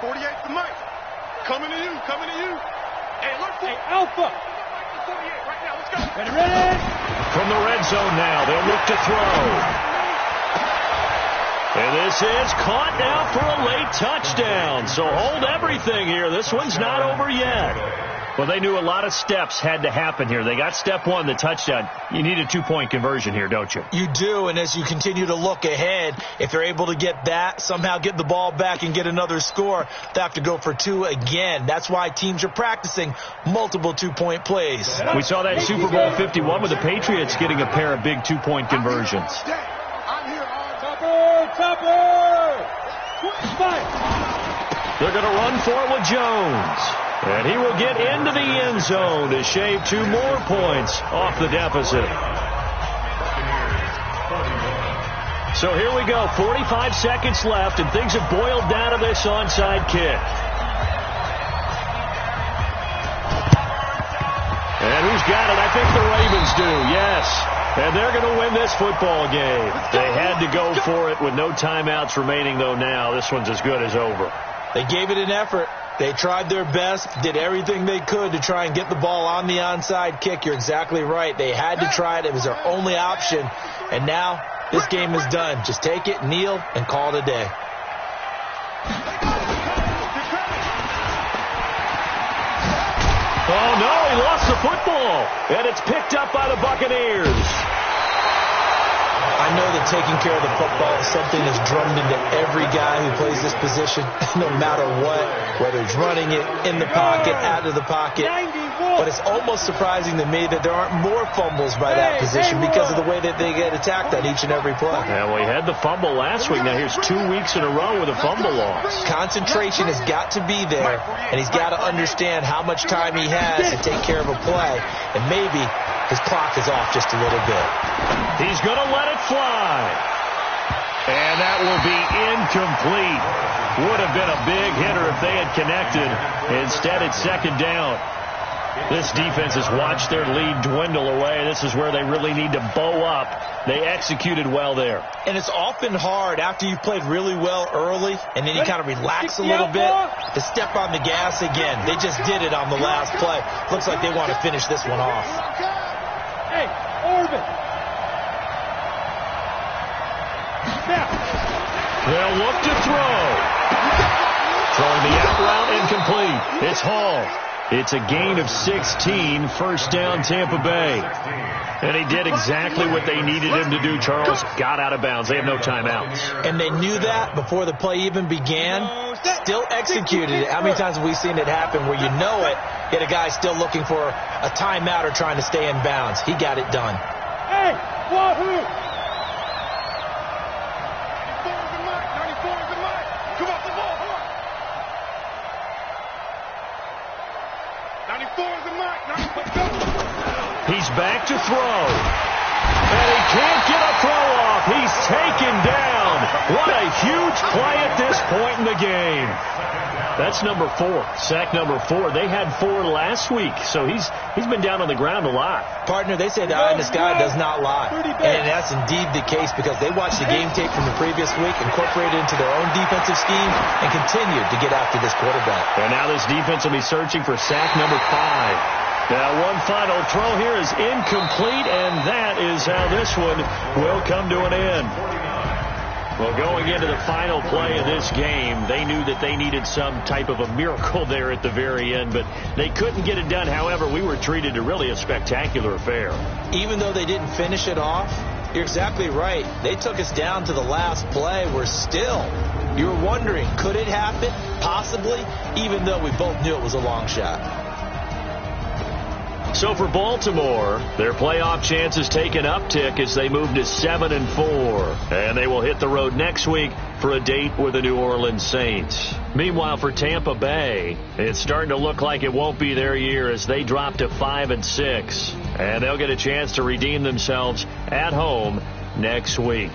48's the mic. Coming to you. Hey, look for Alpha. 48 right now. Let's go. Ready. From the red zone now, they'll look to throw. And this is caught now for a late touchdown. So hold everything here. This one's not over yet. Well, they knew a lot of steps had to happen here. They got step one, the touchdown. You need a two-point conversion here, don't you? You do, and as you continue to look ahead, if they're able to get that, somehow get the ball back and get another score, they have to go for two again. That's why teams are practicing multiple two-point plays. We saw that in Super Bowl 51 with the Patriots getting a pair of big two-point conversions. They're going to run for it with Jones. And he will get into the end zone to shave 2 more points off the deficit. So here we go, 45 seconds left, and things have boiled down to this onside kick. And who's got it? I think the Ravens do, yes. And they're going to win this football game. They had to go for it with no timeouts remaining, though, now. This one's as good as over. They gave it an effort. They tried their best, did everything they could to try and get the ball on the onside kick. You're exactly right. They had to try it. It was their only option. And now this game is done. Just take it, kneel, and call it a day. Oh, no, he lost the football. And it's picked up by the Buccaneers. I know that taking care of the football is something that's drummed into every guy who plays this position, no matter what, whether he's running it, in the pocket, out of the pocket. But it's almost surprising to me that there aren't more fumbles by that position because of the way that they get attacked on each and every play. Yeah, well, he had the fumble last week. Now here's 2 weeks in a row with a fumble loss. Concentration has got to be there, and he's got to understand how much time he has to take care of a play, and maybe his clock is off just a little bit. He's going to let it fly. And that will be incomplete. Would have been a big hitter if they had connected. Instead, it's second down. This defense has watched their lead dwindle away. This is where they really need to bow up. They executed well there. And it's often hard after you've played really well early and then you kind of relax a little bit to step on the gas again. They just did it on the last play. Looks like they want to finish this one off. Hey, Orban. They'll look to throw. Throwing the out route incomplete. It's Hall. It's a gain of 16, first down Tampa Bay. And he did exactly what they needed him to do, Charles. Got out of bounds. They have no timeouts. And they knew that before the play even began. Still executed it. How many times have we seen it happen where you know it, yet a guy still looking for a timeout or trying to stay in bounds? He got it done. Hey, Wahoo! 94 is the mic. Come on, the ball. 94 is the mic. He's back to throw. And he can't get a throw He's taken down. What a huge play at this point in the game. That's number 4, sack number 4. They had 4 last week, so he's been down on the ground a lot. Partner, they say the eye in the sky does not lie. And that's indeed the case because they watched the game tape from the previous week, incorporated it into their own defensive scheme, and continued to get after this quarterback. And now this defense will be searching for sack number 5. Now one final throw here is incomplete, and that is how this one will come to an end. Well, going into the final play of this game, they knew that they needed some type of a miracle there at the very end, but they couldn't get it done. However, we were treated to really a spectacular affair. Even though they didn't finish it off, you're exactly right. They took us down to the last play. We're still, you were wondering, could it happen? Possibly, even though we both knew it was a long shot. So for Baltimore, their playoff chances take an uptick as they move to 7-4. And they will hit the road next week for a date with the New Orleans Saints. Meanwhile, for Tampa Bay, it's starting to look like it won't be their year as they drop to 5-6. And they'll get a chance to redeem themselves at home next week.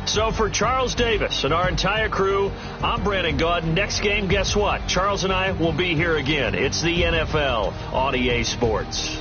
So for Charles Davis and our entire crew, I'm Brandon Gaudin. Next game, guess what? Charles and I will be here again. It's the NFL on EA Sports.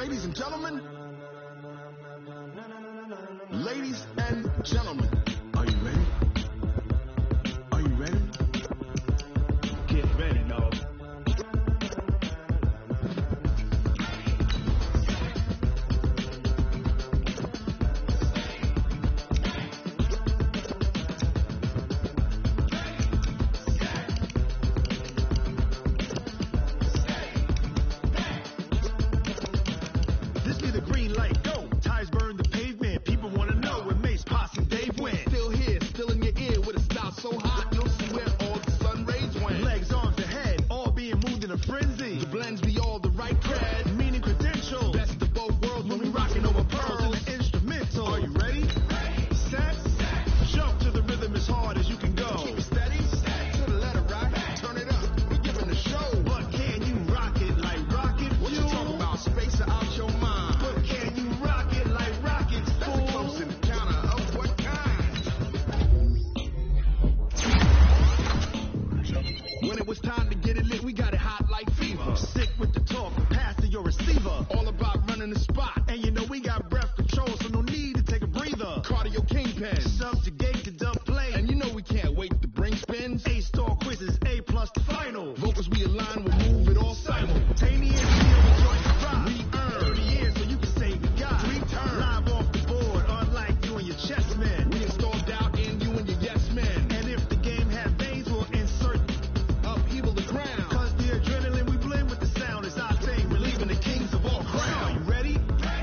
Ladies and gentlemen, ladies and gentlemen, are you ready? Are you ready? Get ready, y'all. This be the green light, go. Tires burn the pavement. People want to know where Mace, Posse, and Dave went. Still here, still in your ear with a style so hot. You'll see where all the sun rays went. Legs, arms, and head, all being moved in a frenzy. The blends be all the right cred, meaning credential. Best of both worlds when we rocking over pearls and the instrumental. Are you ready? Set, jump to the rhythm as hard as you can go. Keep it steady, to the letter rock. Turn it up, we're giving the show. But can you rock it like rocket fuel? What you talking about? Space out your mind. But can you rock it like rockets? That's a close encounter of what kind? When it was time to get it lit, we got it hot like fever. Sick with the talk, pass to your receiver. All about running the spot, and you know we got breath control, so no need to take a breather. Cardio kingpin, subjugate to dub play, and you know we can't wait to bring spins. A-star quizzes, A+ the final. Vocals we align, we'll move it all simultaneous. We earn 30 years, so you can say we got 3 turns. Live off the board, unlike you and your chess men. We install doubt in you and your yes men. And if the game has veins, we'll insert upheaval the ground. Cause the adrenaline we blend with the sound is our thing, relieving the kings of all crowns. Are you ready?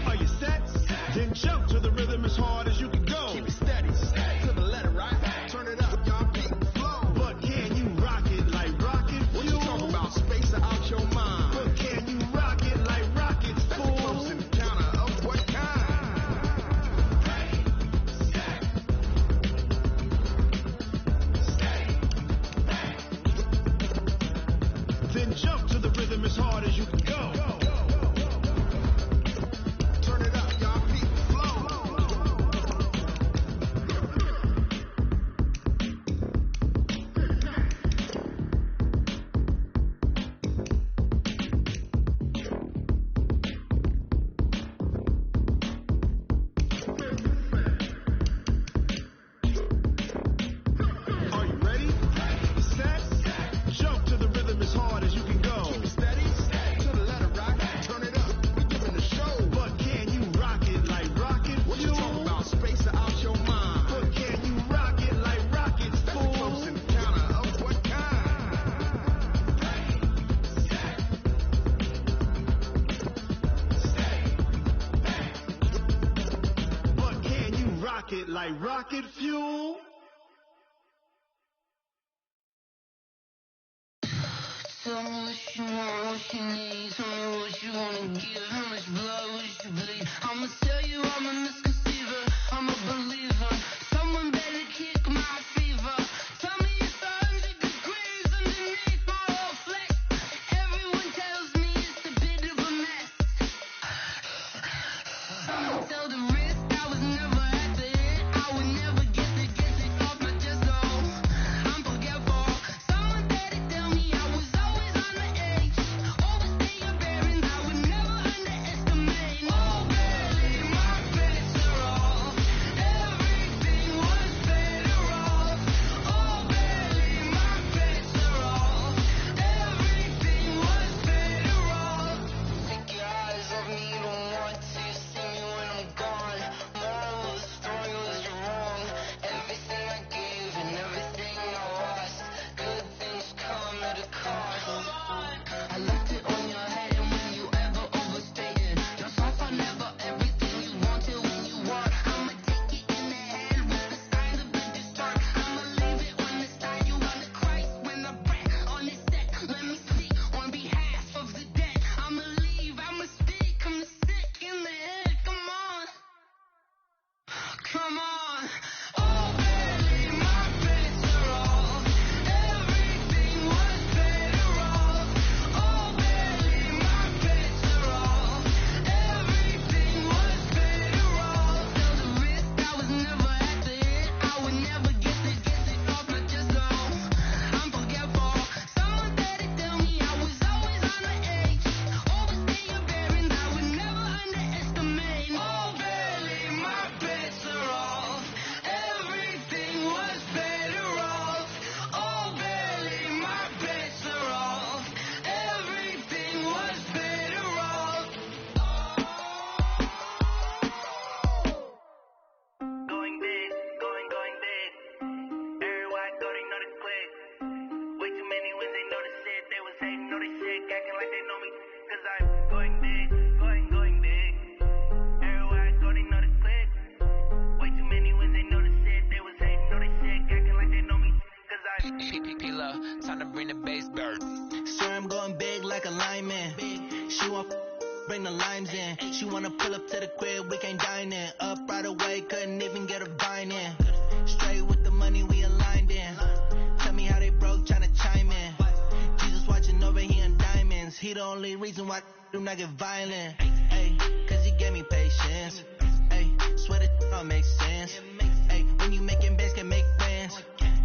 Are you set? Then jump to the rhythm as hard as you can go. Keep it steady, to the letter right. Turn it up, y'all keep the flow. But can you rock it like rocket fuel? What you talking about? Space out your mind. But can you rock it like rockets, fool? That's a close encounter of what kind? Then jump to the rhythm as hard as you can go. Turn it up, y'all keep the flow. Are you ready? Set, jump to the rhythm as hard as you can go. Keep it steady, to the letter rock. Turn it up, we're giving the show. But can you rock it like rocket fuel? What you talking about? Space out your mind. But can you rock it like rockets, fool? That's a close encounter of what kind? But can you rock it like rocket fuel? Tell me what you want, what you need. Tell me what you wanna give. How much blood would you bleed? I'ma tell you I'm a misconceiver. I'm a believer. Someone better kick my fever. Tell me it's 100 degrees underneath my whole flesh. Everyone tells me it's a bit of a mess. Someone tell the risk I was never at the hit. I would never get it off my chest. Oh, I'm forgetful. Someone better tell me I was always on the edge. Overstay your bearings, I would never underestimate. Oh, barely my bets are off. Everything was better off. Oh, barely my bets are off. Everything was better off. Take your eyes off me, don't want to see me when I'm gone. Moral of the story was you're wrong. Everything I gave and everything I lost. Good things come at a cost. I left it on your head, and when you ever overstated yourself, I never everything you wanted when you want. I'ma take it in the head with the signs of the distort. I'ma leave it on the side. You on the Christ when I breath on this set. Let me speak on behalf of the dead. I'ma leave, I'ma speak. I'm sick in the head. Come on, come on. Oh, barely my bets are off. Everything was better off. Oh, barely my bets are off. Everything was better off. Tell the risk I was never at the hit. I would never get it off my chest. Oh, I'm forgetful. Someone better tell me I was always on the edge. Overstay your bearings, I would never lineman. She want bring the limes in. She wanna pull up to the crib, we can't dine in. Up right away, couldn't even get a vine in. Straight with the money we aligned in. Tell me how they broke, tryna chime in. Jesus watching over, he on diamonds. He the only reason why I do not get violent. Ay, cause he gave me patience. Ay, swear that all makes sense. Ay, when you making bands, can make plans.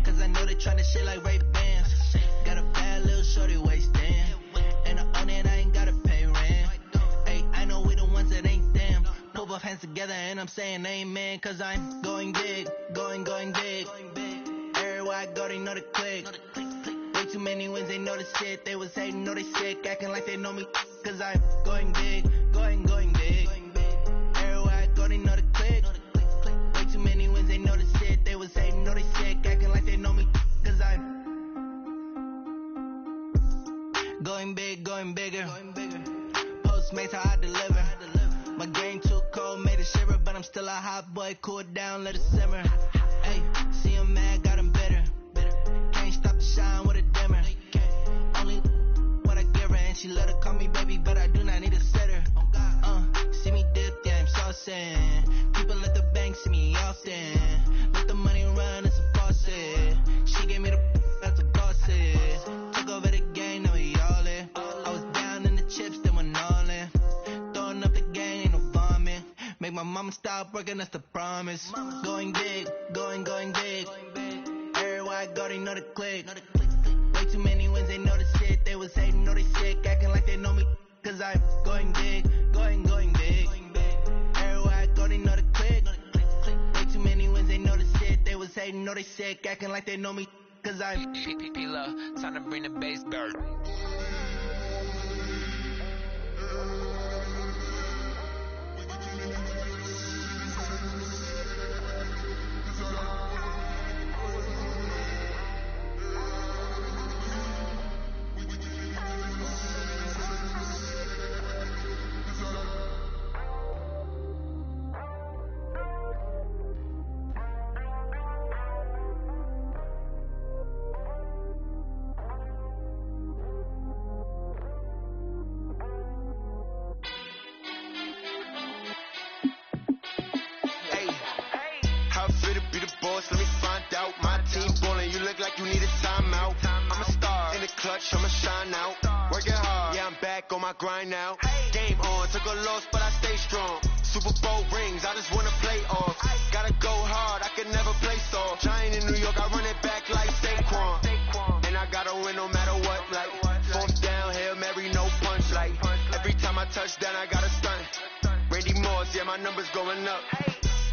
Cause I know they tryna shit like Ray Bans. Got a bad little shorty wasting. And I own it, I ain't gotta pay rent. Ay, I know we the ones that ain't them. Put both hands together and I'm saying amen. Cause I'm going big, going big. Everywhere I go, they know the click. Way too many wins, they know the shit. They was hating, know they sick, acting like they know me. Cause I'm going big, going big. Everywhere I go, they know the click. Way too many wins, they know the shit. They was hating, know they sick, acting like they know me. Cause I'm going big, going bigger. Postmates, how I deliver. My game too cold, made it shiver. But I'm still a hot boy, cool it down, let it simmer. Ay, see him mad, got him bitter. Can't stop the shine with a dimmer. Only what I give her, and she let her call me baby, but I do not need a sitter. See me dip, yeah, I'm saucing. People at the bank see me often. Let the money run, it's a faucet. She gave me the that's a bosses. Took over the game, now we all in. I was down in the chips, then went all in. Throwing up the game, ain't no vomit. Make my mama stop working, that's the promise. Going big, going big. Everywhere I go, they know the click. Way too many wins, they know the shit. They was hating, know they sick, acting like they know me. Cause I'm going big, going big. Everywhere I go, they know the click. Way too many wins, they know the shit. They was hating, know they sick, acting like they know me. Cause I'm P-Love, time to bring the bass back. Let me find out. My team ballin', you look like you need a timeout. I'm a star in the clutch, I'ma shine out. Working hard, yeah, I'm back on my grind now. Game on, took a loss, but I stay strong. Super Bowl rings, I just wanna play off. Gotta go hard, I can never play soft. Giant in New York, I run it back like Saquon. And I gotta win no matter what, like fourth down, Hail Mary, no punch, like every time I touch down, I gotta stunt. Randy Moss, yeah, my numbers going up.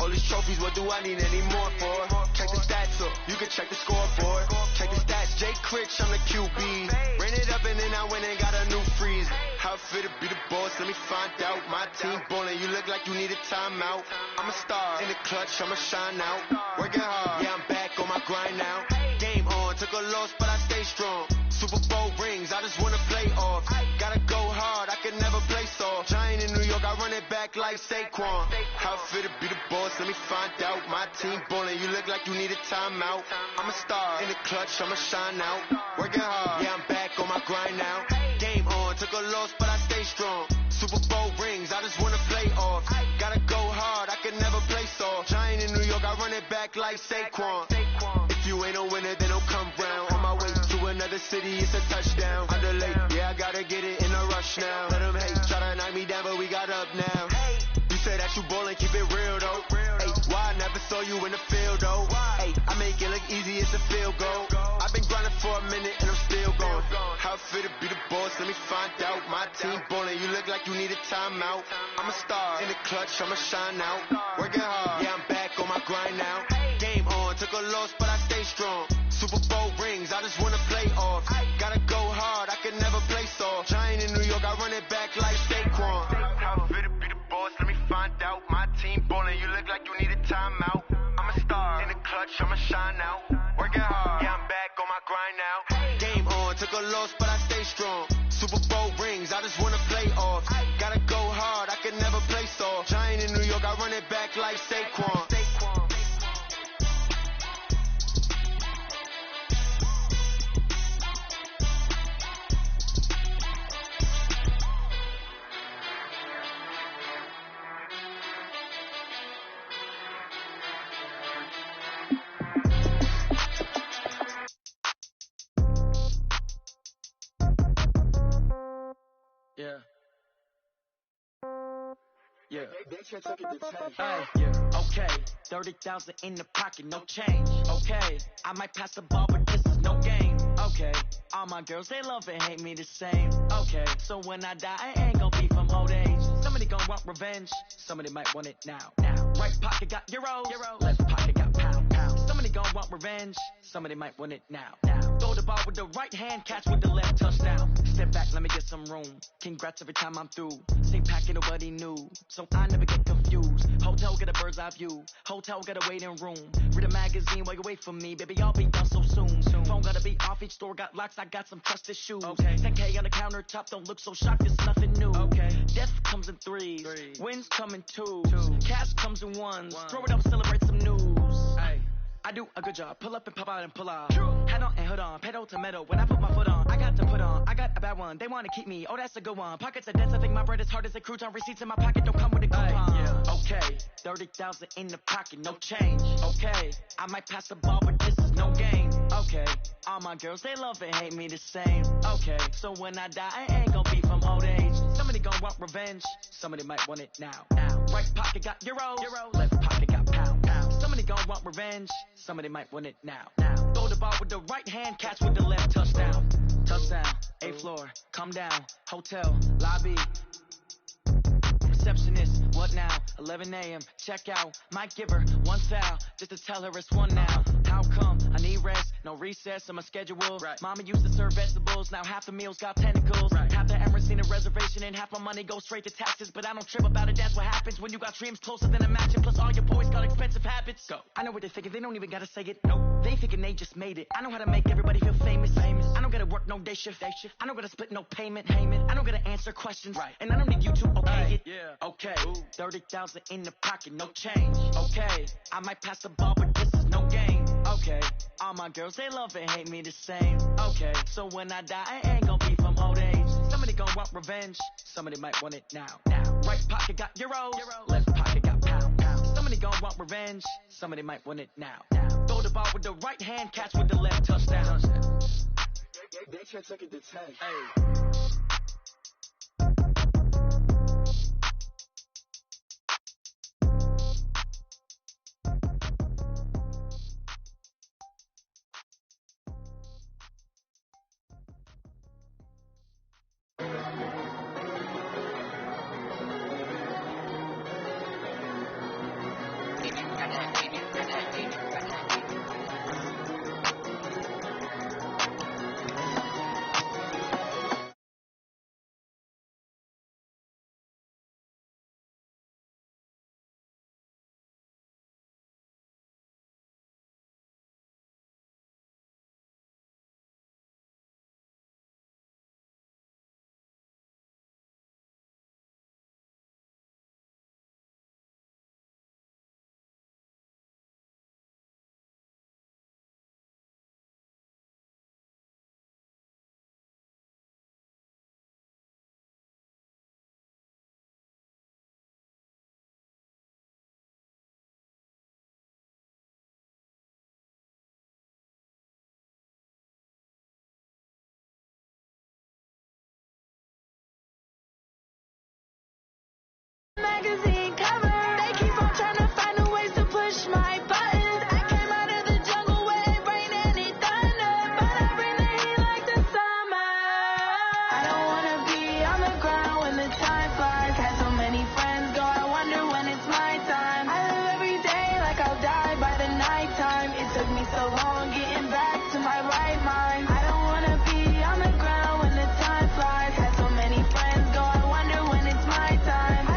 All these trophies, what do I need any more for? Check the stats up, you can check the scoreboard. Check the stats, Jay Critch, I'm the QB. Ran it up and then I went and got a new freeze. How it feel to be the boss, let me find out. My team ballin', you look like you need a timeout. I'm a star in the clutch, I'ma shine out. Working hard, yeah, I'm back on my grind now. Game on, took a loss, but I stay strong. Super Bowl rings, I just wanna play off. Gotta go hard, I can never play soft. Giant in New York, I run it back like Saquon. How it feel to be the boss, let me find out. My team ballin', you look like you need a timeout. I'm a star in the clutch, I'ma shine out. Working hard, yeah, I'm back on my grind now. Game on, took a loss, but I stay strong. Super Bowl rings, I just wanna play off. Gotta go hard, I can never play soft. Giant in New York, I run it back like Saquon. If you ain't a winner, then don't come round. On my way to another city, it's a touchdown. Underlay, yeah, I gotta get it in a rush now. Let them hate, try to knock me down, but we got up now. You say that you ballin', keep it real though. Hey, why I never saw you in the field though? Hey, I make it look easy, it's a field goal. I've been grinding for a minute and I'm still going. How it feel to be the boss, let me find out. My team ballin', you look like you need a timeout. I'm a star in the clutch, I'ma shine out. Working hard, yeah, I'm back on my grind now. Game on, took a loss, but I stay strong. Super Bowl rings, I just wanna play off. Gotta go hard, I can never play soft. Giant in New York, I run it back like Saquon. How it feel to be the boss, let me find out. My team ballin', you look like you need a timeout. I'm a star in the clutch, I'ma shine out. Working hard, yeah, I'm back on my grind now. Game on, took a loss, but I stay strong. Super Bowl rings, I just wanna play off. Gotta go hard, I can never play soft. Giant in New York, I run it back like Saquon. Okay, 30,000 in the pocket, no change. Okay, I might pass the ball, but this is no game. Okay, all my girls, they love and hate me the same. Okay, so when I die, I ain't gonna be from old age. Somebody gonna want revenge, somebody might want it now. Right pocket got euros, left pocket got pound. Somebody gonna want revenge, somebody might want it now. Throw the ball with the right hand, catch with the left, touchdown. Step back, let me get some room. Congrats every time I'm through. Same packet, nobody knew, so I never get confused. Hotel get a bird's eye view, hotel get a waiting room. Read a magazine while you wait for me, baby, I'll be done so soon. Phone gotta be off, each store got locks, I got some trusted shoes. 10K on the countertop, don't look so shocked, it's nothing new. Death comes in threes, wins come in twos, cash comes in ones. Throw it up, celebrate some news. I do a good job, pull up and pop out and pull out. Head on and hood on, pedal to metal. When I put my foot on, I got to put on. I got a bad one, they wanna keep me, oh that's a good one. Pockets are dense, I think my bread is hard as a crouton. Receipts in my pocket don't come with a coupon. Okay, 30,000 in the pocket, no change. Okay, I might pass the ball, but this is no game. Okay, all my girls, they love and hate me the same. Okay, so when I die, I ain't gonna be from old age. Somebody gonna want revenge, somebody might want it now. Right pocket got euros, left pocket got pound. Somebody gonna want revenge, somebody might want it now. Throw the ball with the right hand, catch with the left, touchdown. Touchdown, 8th floor, come down, hotel, lobby. Receptionist, what now? 11 a.m., check out. Might give her one foul, just to tell her it's one now. How come? I need rest, no recess on my schedule. Mama used to serve vegetables, now half the meals got tentacles. Half the Emirates need a reservation and half my money goes straight to taxes. But I don't trip about it, that's what happens when you got dreams closer than a match. And plus all your boys got expensive habits. Go. I know what they're thinking, they don't even gotta say it. Nope. They thinking they just made it. I know how to make everybody feel famous. I don't gotta work no day shift. I don't gotta split no payment. I don't gotta answer questions. And I don't need you to okay it. Okay, 30,000 in the pocket, no change. Okay, I might pass the ball, but this is no game. Okay, all my girls, they love and hate me the same. Okay, so when I die, I ain't gonna be from old age. Somebody gonna want revenge, somebody might want it now. Right pocket got euros, left pocket got pound. Somebody gonna want revenge, somebody might want it now. Throw the ball with the right hand, catch with the left, touchdown. They can't take it to 10. Magazine cover, they keep on trying to find a ways to push my buttons. I came out of the jungle where it rained and it thunder, but I bring the heat like the summer. I don't wanna be on the ground when the time flies. Had so many friends go, I wonder when it's my time. I live every day like I'll die by the nighttime. It took me so long getting back to my right mind. I don't wanna be on the ground when the time flies. Had so many friends go, I wonder when it's my time.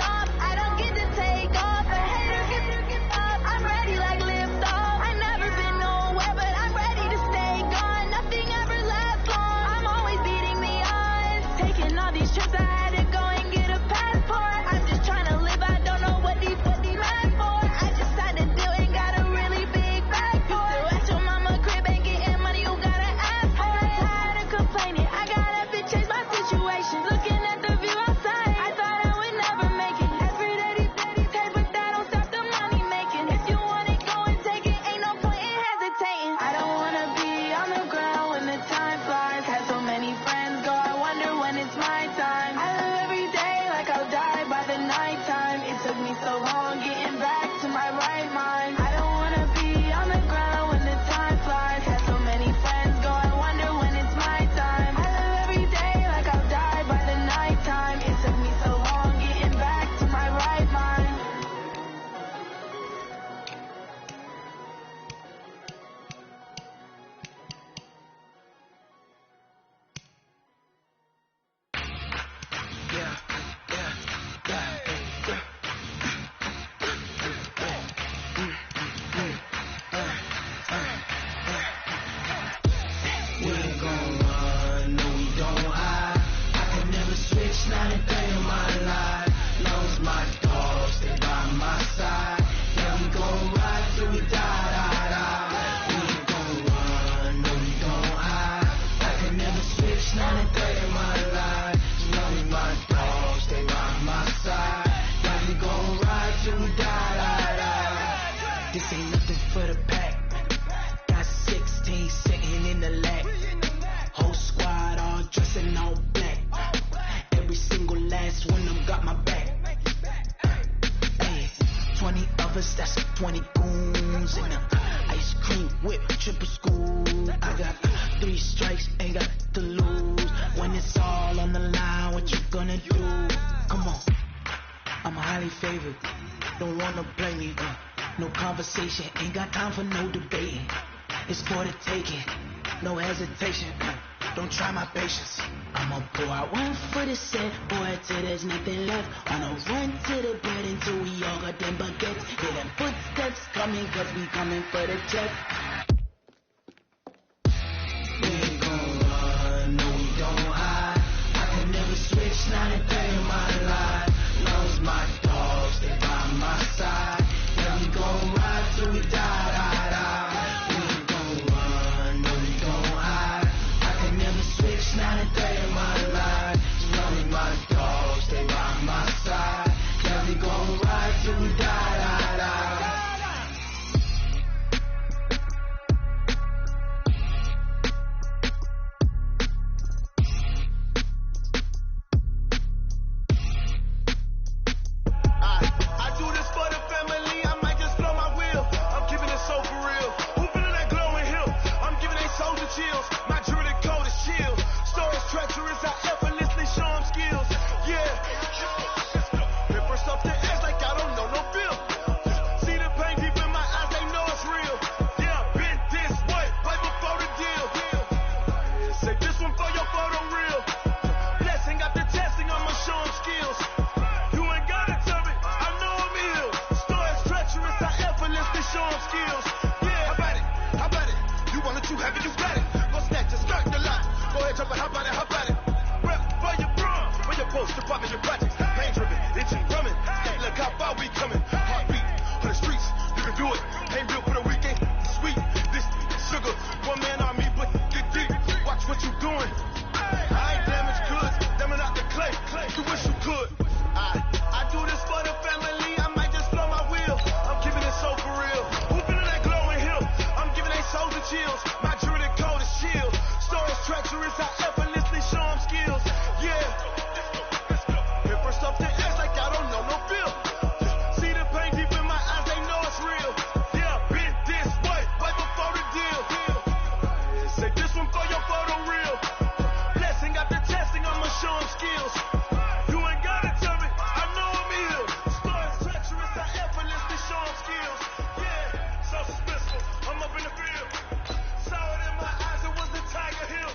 Off. I don't get to take off. This ain't nothing for the pack. Got 16 sitting in the lap. Whole squad all dressing all black. Every single last one of them got my back. Hey, 20 of us, that's 20 goons in the ice cream whip, triple school. I got 3 strikes, ain't got to lose. When it's all on the line, what you gonna do? Come on, I'm highly favored. Don't wanna play me, no conversation, ain't got time for no debating. It's for the taking, no hesitation. Don't try my patience. I'ma pour out one for the set, boy, till there's nothing left. Wanna run to the bread until we all got them baguettes. Hear them footsteps coming, cause we coming for the check. We ain't gon' run, no we don't hide. I can never switch, not a day in my life. Love's my dogs, they by my side. Yeah, we gon' ride till we die, die, die. We ain't gon' run, no we don't hide. I can never switch, not a day in my life. Love's my dogs, they by my side. Yeah, we gon' ride till we die, die, die. I do this for the family, I might just blow my wheel. I'm keeping it so for real. Who feeling that glowing hill? I'm giving they soldier chills. My jewelry code is chill. Stories treacherous, I effortlessly show them skills. Yeah. Hit first off the edge like I don't know no feel. See the pain deep in my eyes, they know it's real. Yeah, been this way, right before the deal. Say this one for your photo reel. Blessing got the testing, I'ma show them skills. You ain't gotta tell me, I know I'm ill. Stories treacherous, I effortlessly show them skills. Yeah, how about it? How about it? You want it too heavy, you got it. Go snatch it, start the lot. Go ahead, jump it, how about it? How about it? Rep for your bro, for your post, your pop, and your projects. Pain driven, itching, drumming. Hey, look how far we coming. Heartbeat for the streets, you can do it. Ain't real for the weekend, sweet. This sugar, one man army, but get deep. Watch what you doing. I ain't damaged goods, damn it out the clay. You wish you could. I do this for the family, I might just blow my wheel. I'm keeping it so for real. Who feeling that glowing hill? I'm giving they soldier chills. My jewelry code is chill. Stories treacherous, I effortlessly show them skills. Yeah. Hit first off the edge like I don't know no feel. See the pain deep in my eyes, they know it's real. Yeah, been this way, right before the deal. Say this one for your photo reel. Blessing got the testing, I'ma show them skills. You ain't gotta tell me, I know I'm ill. Stories treacherous, I effortlessly show them skills. Yeah, so suspenseful, I'm up in the field. Saw it in my eyes, it was the Tiger Hill.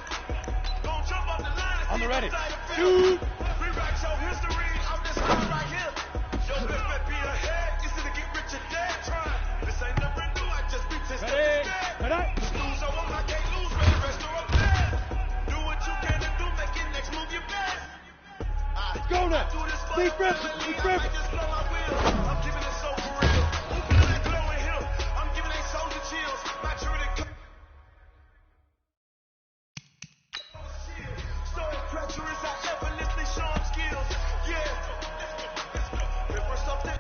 Don't jump off the line and see ready. inside the field. Rewrite your history, I'm this guy right here. Your best bet be ahead, it's to get rich or dead trying. This ain't nothing new, I just be testing Ready. instead. Ready. Lose, I won't, I can't lose, ready, rest or I'm dead. Do what you can to do, make your next move your best. Go now. Do this for Big the rip, family, big I rip. might just blow my wheel. I'm keeping it so for real. Who feeling that glowing hill? I'm giving they soldier chills. My jewelry story treacherous, I effortlessly show them skills. Yeah. Hit first off the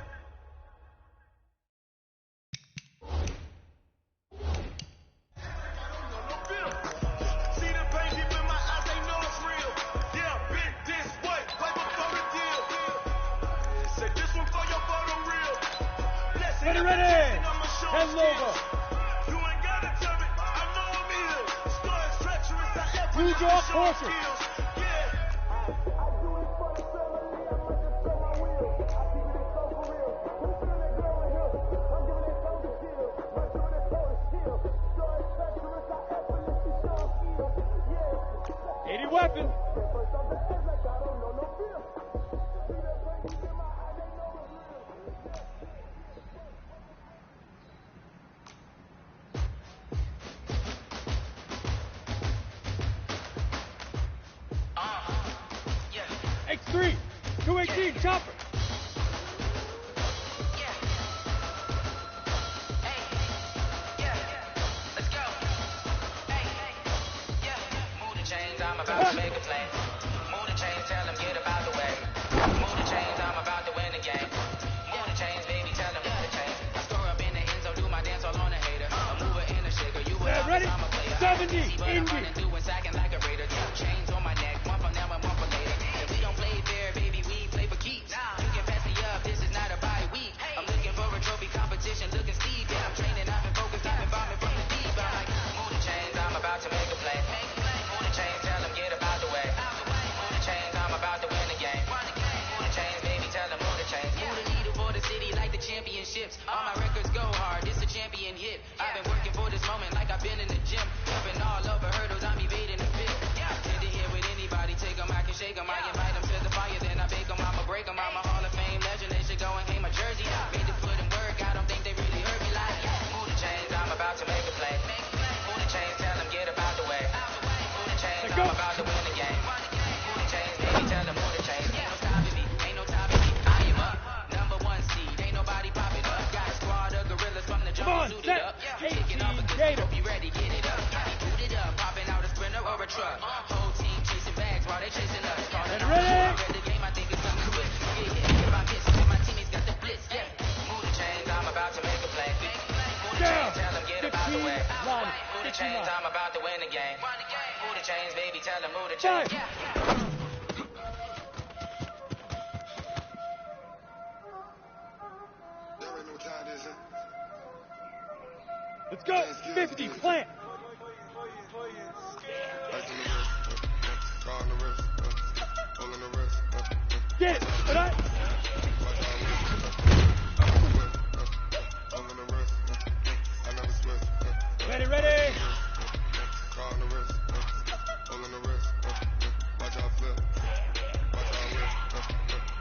see the pain deep in my eyes, they know it's real. Yeah, been this way, right before the deal. Say this one for your photo reel. Blessing Ready, got the ready. testing, I'ma show them 10 logo. skills. You ain't gotta tell me, I know I'm ill. Stories treacherous, I Use effortlessly your show them caution. skills. Yeah. I do it for the family, I might just blow my wheel. I keep it so for real. Who feeling that glowing hill? I'm giving they soldier chills. My jewelry code is chill. Stories treacherous, I effortlessly show them skills. Yeah. 80 weapon. First off the edge like I don't know no feel. See that pain deep in my eyes, they know it's real. X3. 218. Chopper. I'm about to make a play. Move the chains, tell them get about the way. Move the chains, I'm about to win the game. Move the chains, baby, tell them move the chains. I store up in the end zone, do my See what I'm running through and sacking like a raider. 2 chains on my neck, one for now and one for later. If we don't play fair, baby, we play for keeps. You can pass me up, this is not a bye week. I'm looking for a trophy competition, looking steep. Yeah, I'm training, I've been focused, I've been bombing from the deep. I'm like, move the chains, I'm about to make a play. Move the chains, tell them get about the way. Move the chains, I'm about to win the game. Move the chains, baby, tell them move the chains. Move the needle for the city like the championships. All my records go hard, it's a champion hit. I've been working for this moment like I've been in the gym. Jumping all over hurdles, I'm evading the fit. Tend to hear with anybody, take them, I can shake them. I invite them to the fire, then I bake them, I'ma break them. I'm a Hall of Fame legend, they should go and hang my jersey. Made to put in work, I don't think they really heard me like, move the chains, I'm about to make a play. Move the chains, tell them get about the way. Move the chains, I'm about to win the game. Move the chains, baby, tell them move the chains. Ain't no stopping me, ain't no stopping me. I am up, number 1 seed, ain't nobody popping up. Got a squad of gorillas from the jungle suited up. Kicking off a good, hope you ready, get it up. I be booted up, popping out a sprinter or a truck. Whole team chasing bags while they chasing us. Calling out, I read the game, I think it's something quick. Get hit if I miss, if my teammates got the blitz. Yeah, move the chains, I'm about to make a play. Move the chains, tell them get about the way. Move the chains, I'm about to win the game. Move the chains, baby, tell them move the chains. Let's go. 50, plant. Get it. Ready, ready.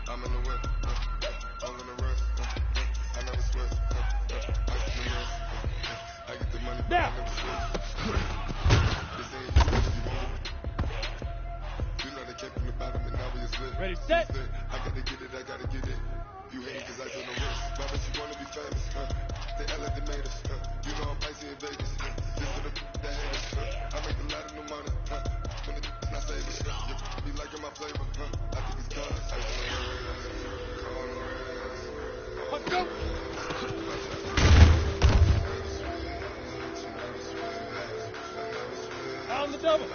I'm in the whip. All in the wrist. I never switch. I get the money, but I never switch. This ain't you if you want it. You know they came from the bottom and now we just lit. Ready, set. I gotta get it, I gotta get it. You hate it cause I feel the risk. Why but you wanna be famous? They act like they made us. You know I'm icy in Vegas. This for the haters. I make a lot of new money. When it's not saving. You be liking my flavor. I think it's done. Let's go. On the double.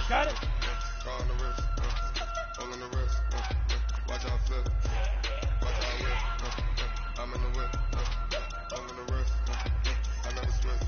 Got it. Call on the wrist, all on the wrist. Watch how I flip, watch how I whip. I'm in the whip, all on the wrist. I never switch.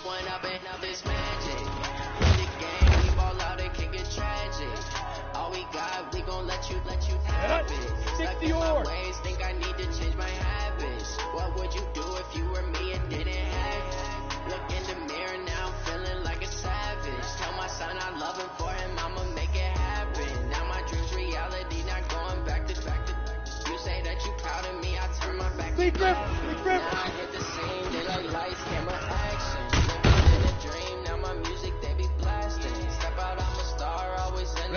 When I've been up is magic. Win the game, we ball out, it can get tragic. All we got, we gon' let you have it. Stuck in my ways, think I need to change my habits. What would you do if you were me and didn't have it? Look in the mirror now, I'm feeling like a savage. Tell my son I love him, for him I'ma make it happen. Now my dream's reality, not going back to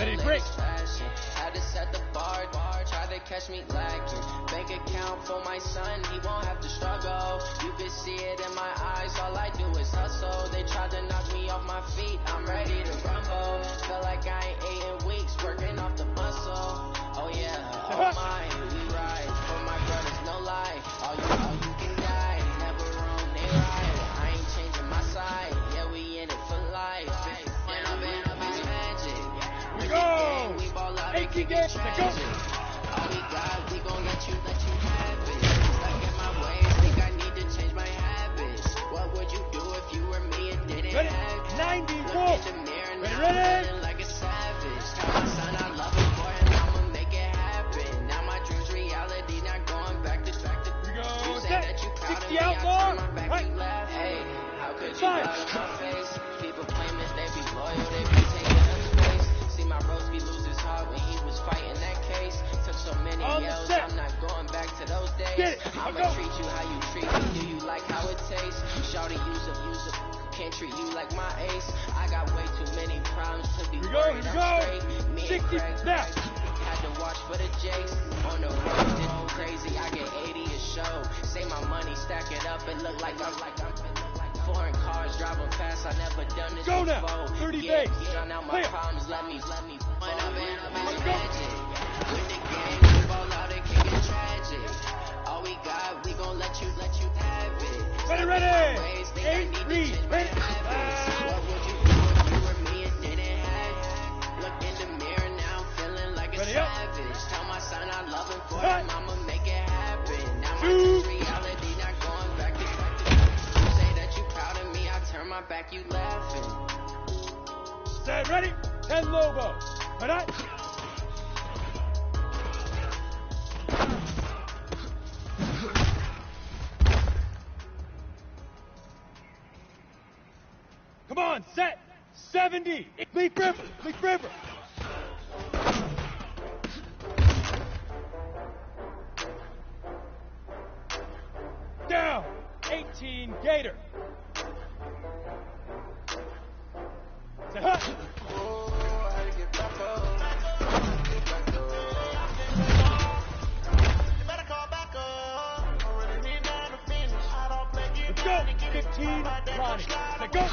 and Ready, the break. latest fashion. Had to set the bar, try to catch me lacking. Bank account for my son, he won't have to struggle. You can see it in my eyes, all I do is hustle. They tried to knock me off my feet, I'm ready to rumble. Feel like I ain't ate in weeks, working off the muscle. Oh yeah, oh my, we ride. For my brothers, no lie. All you can die, never wrong, they right. I ain't changing my side, yeah, we in it for life. When I'm in, it's magic. We go! We ball out, 18 games to go. All we got, we gon' let you have it. Stuck in my ways, think I need to change my habits. What would you do if you were me and didn't Ready? have it? 94. Look in the mirror now, Ready? I'm feeling like a savage. Tell my son I love him for him, I'ma make it happen. Now my dream's reality, not going back to We go. You say Set. that you proud of 60 me, I outlaw. turn my back, Right. you laugh. Hey, how could you Five. lie to my face? People claim that they be loyal, they be taking up space. See my bros be lose his heart when he was fighting that case. Took so many On the L's, set. I'm not going back to those days. Get it. I'ma Go. treat you how you treat me. Do you like how it tastes? Shawty, use up. Can't treat you like my ace. I got way too many problems to be Here we go, worried. here we I'm go. straight. Me 60 and Craig snap. had to watch for the Jakes. On the road, did go crazy. I get 80 a show. Say my money, stack it up, and look like I'm foreign cars driving fast. I never done this Go now. before. 30 yeah, days. Drown out my Clear. problems. Let me. When I'm in, Let's it's go. magic. With the game, we ball out, it can get tragic. All we got, we gon' let you have it. Ready, ready. 8-3. Ready. What would you do if you were me and didn't have it? Look in the mirror now, feeling like a Ready up. savage. Tell my son I love him for Cut. him, I'ma make it happen. Now my Two. dream's reality, not going back to You say that you proud of me, I turn my back, you laughing. Set. Ready. 10 Lobo. Ready. Come on, set. 70. Leaf River. Down. 18 Gator. Say hut. Let's go. 15 Ronnie. Say go.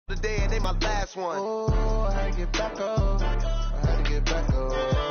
Today and they my last one. Oh, I had to get back up.